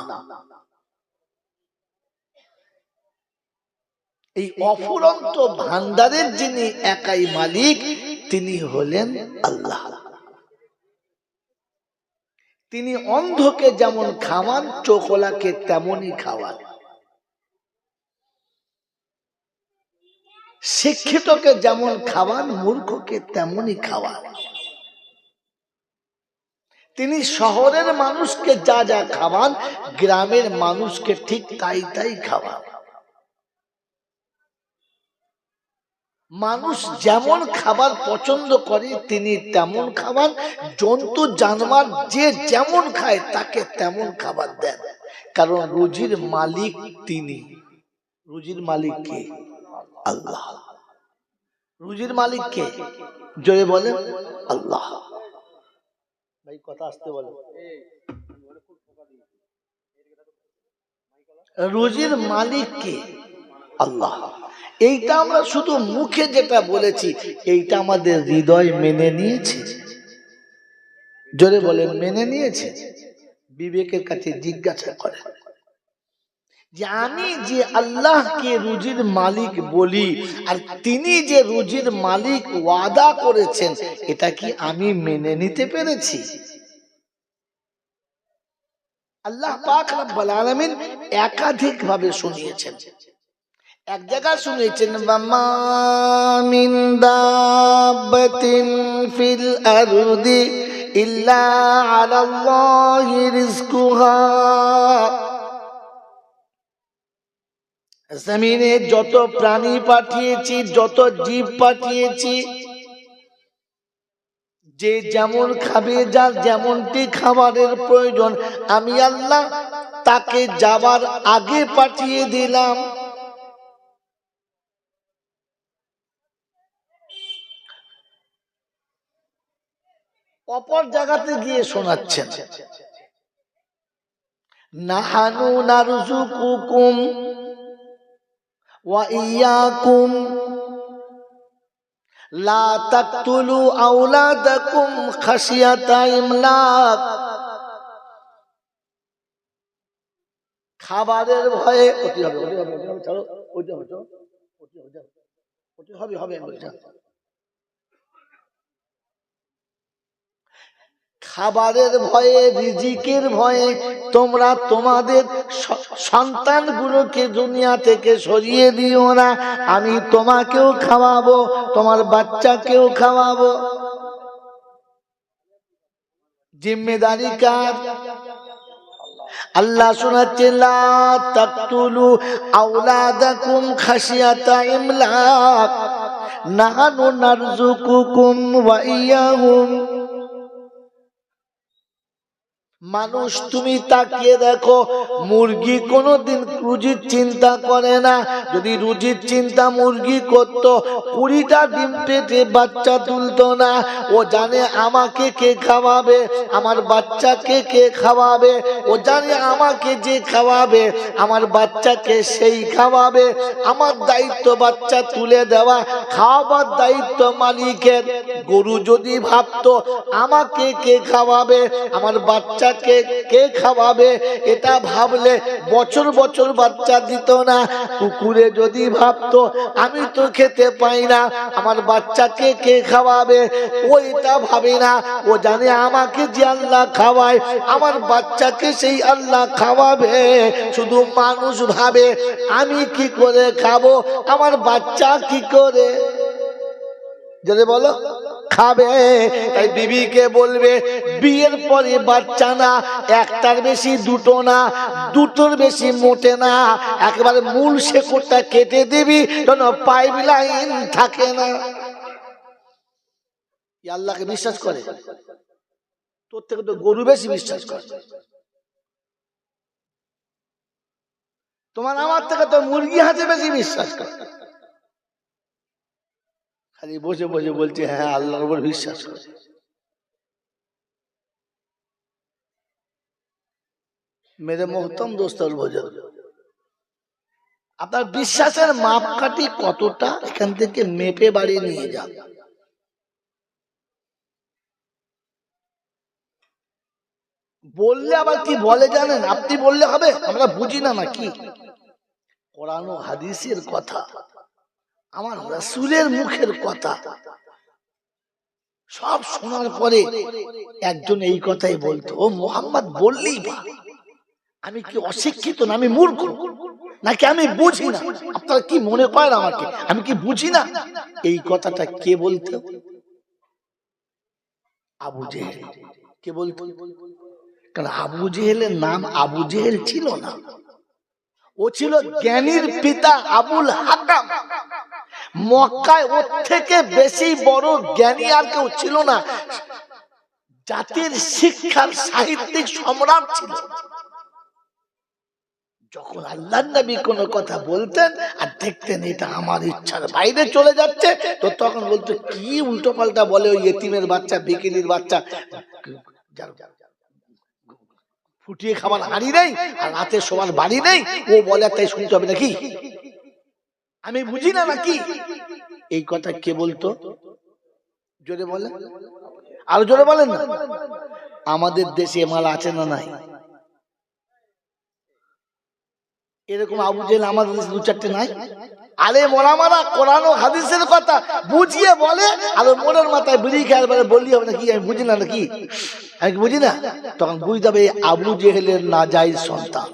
এই অফুরন্ত ভান্ডারের যিনি একাই মালিক, তিনি হলেন আল্লাহ। তিনি অন্ধকে যেমন খাওয়ান, চোখলাকে তেমনই খাওয়ান, শিক্ষিতকে যেমন খাওয়ান, মূর্খকে তেমনই খাওয়ান। তিনি শহরের মানুষকে যা যা খাওয়ান, গ্রামের মানুষকে ঠিক তাই তাই খাওয়ান। মানুষ যেমন খাবার পছন্দ করে তিনি তেমন খাবার, জন্তু জানোয়ার যে যেমন খায় তাকে তেমন খাবার দেন, কারণ রুজির মালিক তিনি। রুজির মালিক কে? আল্লাহ। রুজির মালিক কে? জোরে বলেন আল্লাহ। ভাই কথা আসতে বলেন। রুজির মালিক কে? আল্লাহ। এইটা আমরা শুধু মুখে যেটা বলেছি, এইটা আমাদের হৃদয় মেনে নিয়েছে? জোরে বলেন মেনে নিয়েছে? বিবেকের কাছে জিজ্ঞাসা করেন যে আমি যে আল্লাহকে রুজির মালিক বলি, আর তিনি যে রুজির মালিক ওয়াদা করেছেন, এটা কি আমি মেনে নিতে পেরেছি? আল্লাহ পাক রব্বুল আলামিন একাধিক ভাবে শুনিয়েছেন। এক জায়গায় শুনিয়েছেন ওয়ামা মিন দাব্বাতিন ফিল আরদি ইল্লা আলাল্লাহি রিজকুহা। জমিনে যত প্রাণী পাঠিয়েছি, যত জীব পাঠিয়েছি, যে যেমন খাবে, যার যেমনটি খাবারের প্রয়োজন, আমি আল্লাহ তাকে যাবার আগে পাঠিয়ে দিলাম। অপর জায়গাতে গিয়ে শোনাচ্ছেন নাহানু নারযুকুকুম ওয়া ইয়াকুম লা তাকতুলু আওলাদাকুম খাশিয়াতা ইমলাক। খাবারের ভয়ে খাবারের ভয়ে, রিজিকের ভয়ে তোমরা তোমাদের সন্তানগুলোকে দুনিয়া থেকে সরিয়ে দিও না। আমি তোমাকেও খাওয়াবো, তোমার বাচ্চাকেও খাওয়াবো। জিম্মেদারি কার? আল্লাহ শোনাচ্ছেন লা তাকতুলু আওলাদাকুম খাশিয়াতা ইমলাক নাহানু নারযুকুকুম ওয়া ইয়াহুম। মানুষ তুমি তাকিয়ে দেখো, মুরগি কোনোদিন রুজির চিন্তা করে না। যদি রুজির চিন্তা মুরগি করত, 20টা ডিম পেটে বাচ্চা তুলতো না। ও জানে আমাকে কে খাওয়াবে, আমার বাচ্চাকে কে খাওয়াবে। ও জানে আমাকে যে খাওয়াবে আমার বাচ্চাকে সেই খাওয়াবে। আমার দায়িত্ব বাচ্চা তুলে দেওয়া, খাওয়াবার দায়িত্ব মালিকের। গরু যদি ভাবতো আমাকে কে খাওয়াবে, আমার বাচ্চা কে খাওয়াবে, এটা ভাবলে বছর বছর বাচ্চা দিত না। কুকুরে যদি ভাবতো আমি তো খেতে পাই না, আমার বাচ্চাকে কে খাওয়াবে, ও এটা ভাবে না। ও জানে আমাকে যে আল্লাহ খাওয়ায় আমার বাচ্চাকে সেই আল্লাহ খাওয়াবে। শুধু মানুষ ভাবে আমি কি করে খাবো, আমার বাচ্চা কি করে যদি বলো খাবে। তাই বিবিকে বলবে বিয়ের পরে বাচ্চা না, একটার বেশি দুটো না, দুটোর বেশি মোটে না, একেবারে মূল শেকড়টা কেটে দিবি, যেন পাইপ লাইন থাকে না। আল্লাহকে বিশ্বাস করে? তোর থেকে তো গরু বেশি বিশ্বাস করে। তোমার আমার থেকে তো মুরগি হাতে বেশি বিশ্বাস করে। খালি বসে বসে বলছে হ্যাঁ আল্লাহর উপর বিশ্বাস করে। মেরে মোহতম দোস্ত আর বুজুর্গ, আপনার বিশ্বাসের মাপকাঠি কতটা এখান থেকে মেপে বাড়িয়ে নিয়ে যান। বললে আবার কি বলে জানেন? আপনি বললে হবে? আমরা বুঝি না নাকি? কোরআন ও হাদিসের কথা, আমার রাসূলের মুখের কথা সব শোনার পরে একজন এই কথাই বলতো, ও মুহাম্মদ বললেই বা, আমি কি অশিক্ষিত না, আমি মূর্খ নাকি আমি বুঝি না? আপনারা কি মনে করেন আমাকে আমি কি বুঝি না? এই কথাটা কে বলতো? আবু জেহেল। কে বলতো? কারণ আবু জেহেলের নাম আবু জেহেল ছিল না, ও ছিল জ্ঞানীর পিতা আবুল হাকাম। মক্কায় ওর থেকে বেশি বড় জ্ঞানী আর কেউ ছিল না, জাতির শিক্ষার সাহিত্যিক সম্রাট ছিল। যখন আল্লাহর নবী কোনো কথা বলতেন আর দেখতেন এটা আমার ইচ্ছার বাইরে চলে যাচ্ছে, তো তখন বলতো কি উল্টো পাল্টা বলে ওই ইতিমের বাচ্চা, ভিখিরির বাচ্চা, ফুটিয়ে খাবার হাড়ি নেই আর রাতে শোবার বাড়ি নেই, ও বলে তাই শুনতে হবে নাকি? আমি বুঝি না নাকি? এই কথা কে বলতো? জোরে বলেন, আরো জোরে বলেন না। আমাদের দেশে মাল আছে না নাই? এরকম আবু জেহেল আমাদের দেশে দু চারটে নাই? আরে মোলামারা কোরআন ও হাদিসের কথা বুঝিয়ে বলে, আর মনের মাথায় বিড়ি খেয়াল বললি হবে নাকি? আমি বুঝি না নাকি? আমি বুঝি না? তখন বুঝতে হবে আবু জেহেলের নাজায়েজ সন্তান।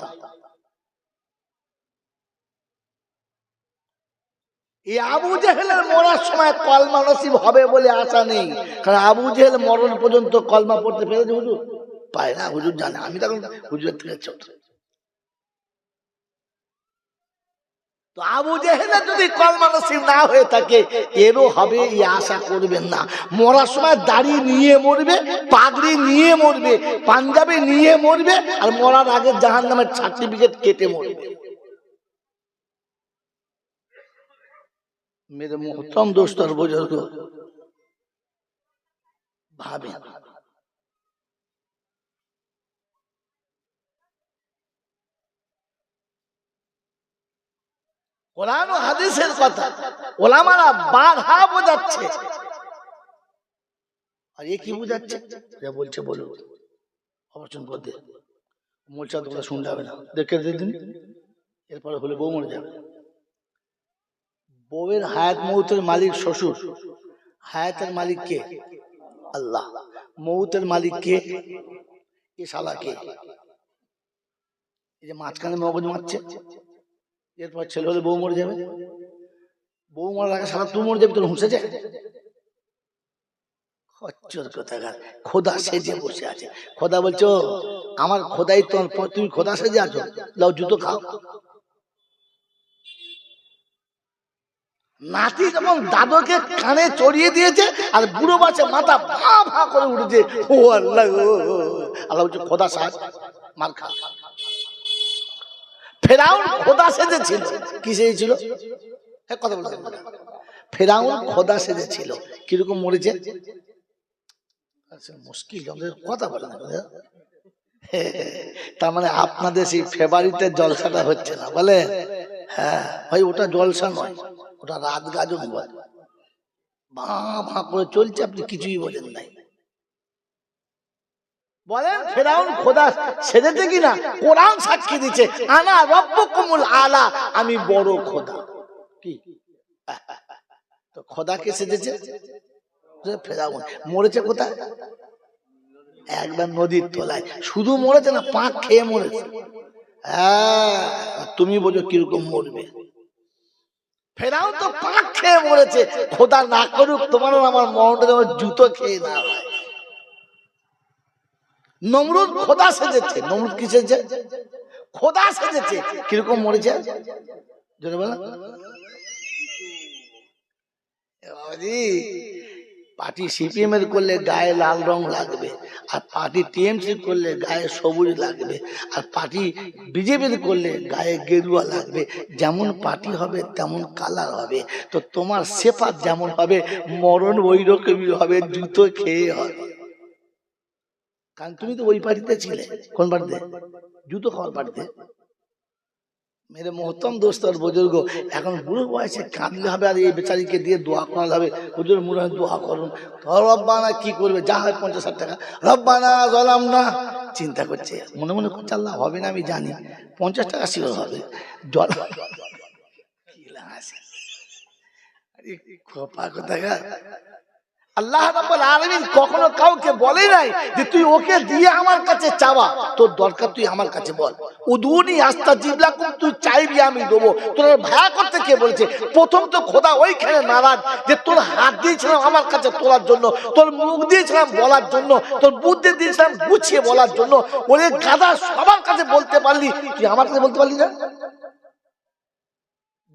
এই আবু জেহেলের মরার সময় কলমা নসিব হবে বলে আশা নেই, কারণ আবু জেহেল মরণ পর্যন্ত কলমা পড়তে পেরেছে হুজুর? পায় না, হুজুর জানে, আমি তখন হুজুরের থেকে ছোট। তো আবু জেহেলের যদি কলমা নসিব না হয়ে থাকে, এরও হবে এই আশা করবেন না। মরার সময় দাড়ি নিয়ে মরবে, পাগড়ি নিয়ে মরবে, পাঞ্জাবি নিয়ে মরবে, আর মরার আগে জাহান্নামের সার্টিফিকেট কেটে মরবে। मेरे मोहतरम दोस्त और बुजुर्ग, भाभी কোরআন ও হাদিসের কথা ওলামারা বারহা বোঝাচ্ছে, আর এ কি বোঝাচ্ছে? যা বলছে বলুন, অবচন করতে মোলচা তোমরা শুনতে হবে না, দেখে দিন, এরপরে হলে বউ মরে যাবে। বউয়ের হায়াত মৌতের মালিক শ্বশুর, হায়াতের মালিক কে? আল্লাহ। মৌতের মালিক কে? এ শালা কে? এই যে মাঝখানে মগজ মারছে, এরপর ছেলে হলে বউ মরে যাবে, বউ মরার আগে শালা তুই মরে যাবি, তোর হুঁসে যায়। খোদা সেজে বসে আছে। খোদা বলছো আমার খোদাই তোর, তুমি খোদা সেজে আছো, লাও জুতো খাও। নাতি যেমন দাদুকে কানে চড়িয়ে দিয়েছে, আর বুড়ো বাচ্চা মাথা ভা ভা করে উঠেছে, ও আল্লাহ, আল্লাহ বলছে খোদা সাজ, মার খা। ফেরাউন খোদা সেজেছিল, কি সেজেছিল? হ্যাঁ কথা বলতে, ফেরাউন খোদা সেজেছিল, কিরকম মরেছে? মুশকিল কথা বলে না। তার মানে আপনাদের সেই ফেব্রুয়ারিতে জলসাটা হচ্ছে না বলে? হ্যাঁ ভাই, ওটা জলসা নয়, ওটা রাত গাজন বলে। বাঁ ভাঁ করে চলছে, আপনি কিছুই বলেন নাই। বলেন ফেরাউন খোদা সেজেছে কিনা? কোরআন সাক্ষী দিচ্ছে, আনা রব্বুকুমুল আলা, আমি বড় খোদা। কি তো খোদাকে সেজেছে ফেরাউন। মরেছে কোথায়? একবার নদীর তলায়। শুধু মরেছে না, পাক খেয়ে মরেছে। হ্যাঁ, তুমি বোঝো কিরকম মরবে। ফেরাউন তো পাক খেয়ে মরেছে, খোদা না করুক তোমার আমার মরণটা যেন জুতো খেয়ে না হয়। নমরুদ খোদা সেজেছে। নমরুদ কি সেজেছে? খোদা সেজেছে, কিরকম মরেছে? জোরে বলো। পার্টি সিপিএম এর করলে গায়ে লাল রং লাগবে, আর পার্টি টিএমসি করলে গায়ে সবুজ লাগবে, আর পার্টি বিজেপির করলে গায়ে গেরুয়া লাগবে। যেমন পার্টি হবে তেমন কালার হবে। তো তোমার সেফাত যেমন হবে, মরণ ওই রকমই হবে, জুতো খেয়ে হবে। কারণ তুমি তো ওই পার্টিতে ছিলে। কোন পার্টিতে? জুতো খাওয়ার পার্টিতে। মেরে মোহতম দোস্ত আর বুজুর্গ, এখন বুড়ো বয়সে কাঁদলে হবে, আর এই বেচারিকে দিয়ে দোয়া করা হবে, হুজুর মুরাদ দোয়া করুন। রব্বানা কি করবে? যা হয় 50,000 টাকা, রব্বানা জালামনা, চিন্তা করছে, মনে মনে করছে আল্লাহ হবে না আমি জানি, 50 টাকা শিওর হবে। জল আল্লাহ রাব্বুল আলামিন কখনো কাউকে বলে নাই যে তুই ওকে দিয়ে আমার কাছে চাওয়া, তোর দরকার তুই আমার কাছে বল। উদুনি আস্তাজিব লাকুম, তুই চাইবি আমি দেবো। তোর ভায়া করতে কে বলেছে? প্রথম তো খোদা ওইখানে নারাজ যে তোর হাত দিয়েছিলাম আমার কাছে তোলার জন্য, তোর মুখ দিয়েছিলাম বলার জন্য, তোর বুদ্ধি দিয়েছিলাম গুছিয়ে বলার জন্য। ওরে গাদা, সবার কাছে বলতে পারলি, তুই আমার কাছে বলতে পারলি না?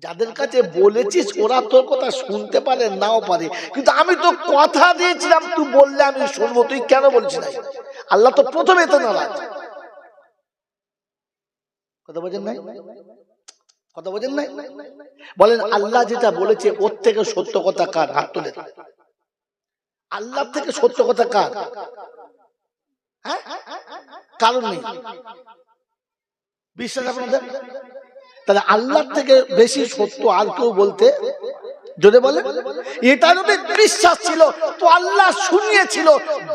যাদের কাছে বলেছিস ওরা তোর কথা শুনতে পারে নাও পারে, কিন্তু আমি তো কথা দিয়েছিলাম তুই বললে আমি শুনবো, তুই কেন বলছিস না? আল্লাহ তো প্রথমে তো নারাজ। কথা বোঝেন নাই? কথা বোঝেন নাই? বলেন আল্লাহ যেটা বলেছে ওর থেকে সত্য কথা কার? হাত তোলেন। আল্লাহ থেকে সত্য কথা কার? হ্যাঁ, কারণ নেই। বিশ্বাস আপনাদের? তাহলে আল্লাহ থেকে বেশি সত্য আর কেউ বলতে যদি বলে, এটা যদি বিশ্বাস ছিল তো আল্লাহ শুনিয়েছিল।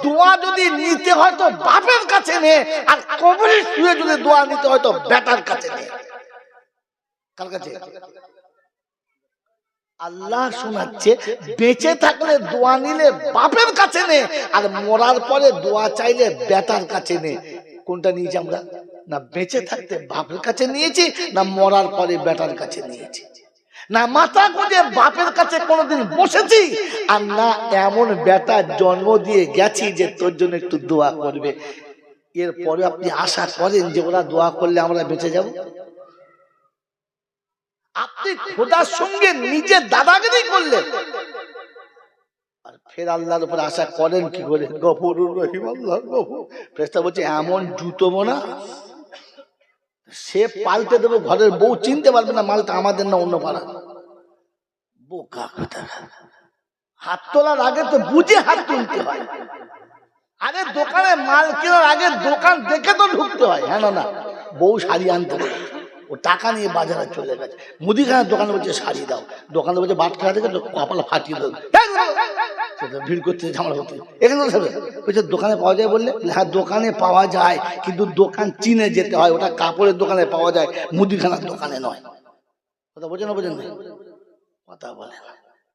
দোয়া যদি নিতে হয় তো বাপের কাছে নে, আর কবরে শুয়ে যদি দোয়া নিতে হয় তো বেটার কাছে নে। কার কাছে? আল্লাহ শোনাচ্ছে বেঁচে থাকলে দোয়া নিলে বাপের কাছে নে, আর মরার পরে দোয়া চাইলে বেটার কাছে নে। কোনটা নিয়েছি আমরা? না বেঁচে থাকতে বাপের কাছে নিয়েছি, না মরার পরে বেটার কাছে নিয়েছি। না মাথা গুঁজে বাপের কাছে কোনোদিন বসেছি, আর না এমন বেটার জন্ম দিয়ে গেছি যে তোর জন্য একটু দোয়া করবে। এরপরে আপনি আশা করেন যে ওরা দোয়া করলে আমরা বেঁচে যাব? আপনি খোদার সঙ্গে নিজের দাদাগিরি করলেন, আর ফের আল্লাহর উপর আশা করেন কি করে? গফুরুর রহিম আল্লাহ গফুর। ফেরেশতা বলছে এমন জুতো না, সে পাল্টে দেবো, ঘরের বউ চিনতে পারবে না মালটা আমাদের না অন্য পাড়া। বোকা কথা। হাত তোলার আগে তো বুঝে হাত তুলতে হয়। আরে দোকানে মাল কেনার আগে দোকান দেখে তো ঢুকতে হয়। হ্যাঁ না, বউ শাড়ি আনতে হবে, ও টাকা নিয়ে বাজারে চলে গেছে, মুদিখানার দোকানে বলছে শাড়ি দাও, দোকানে বলছে বাট খেলা থেকে কপাল ফাটিয়ে দেবো, ভিড় করতে ঝামেলা করতে। এখানে বলছে দোকানে পাওয়া যায় বললে, হ্যাঁ দোকানে পাওয়া যায়, কিন্তু দোকান চিনে যেতে হয়, ওটা কাপড়ের দোকানে পাওয়া যায়, মুদিখানার দোকানে নয়। কথা বোঝেন না? বোঝেন না? কথা বলে না।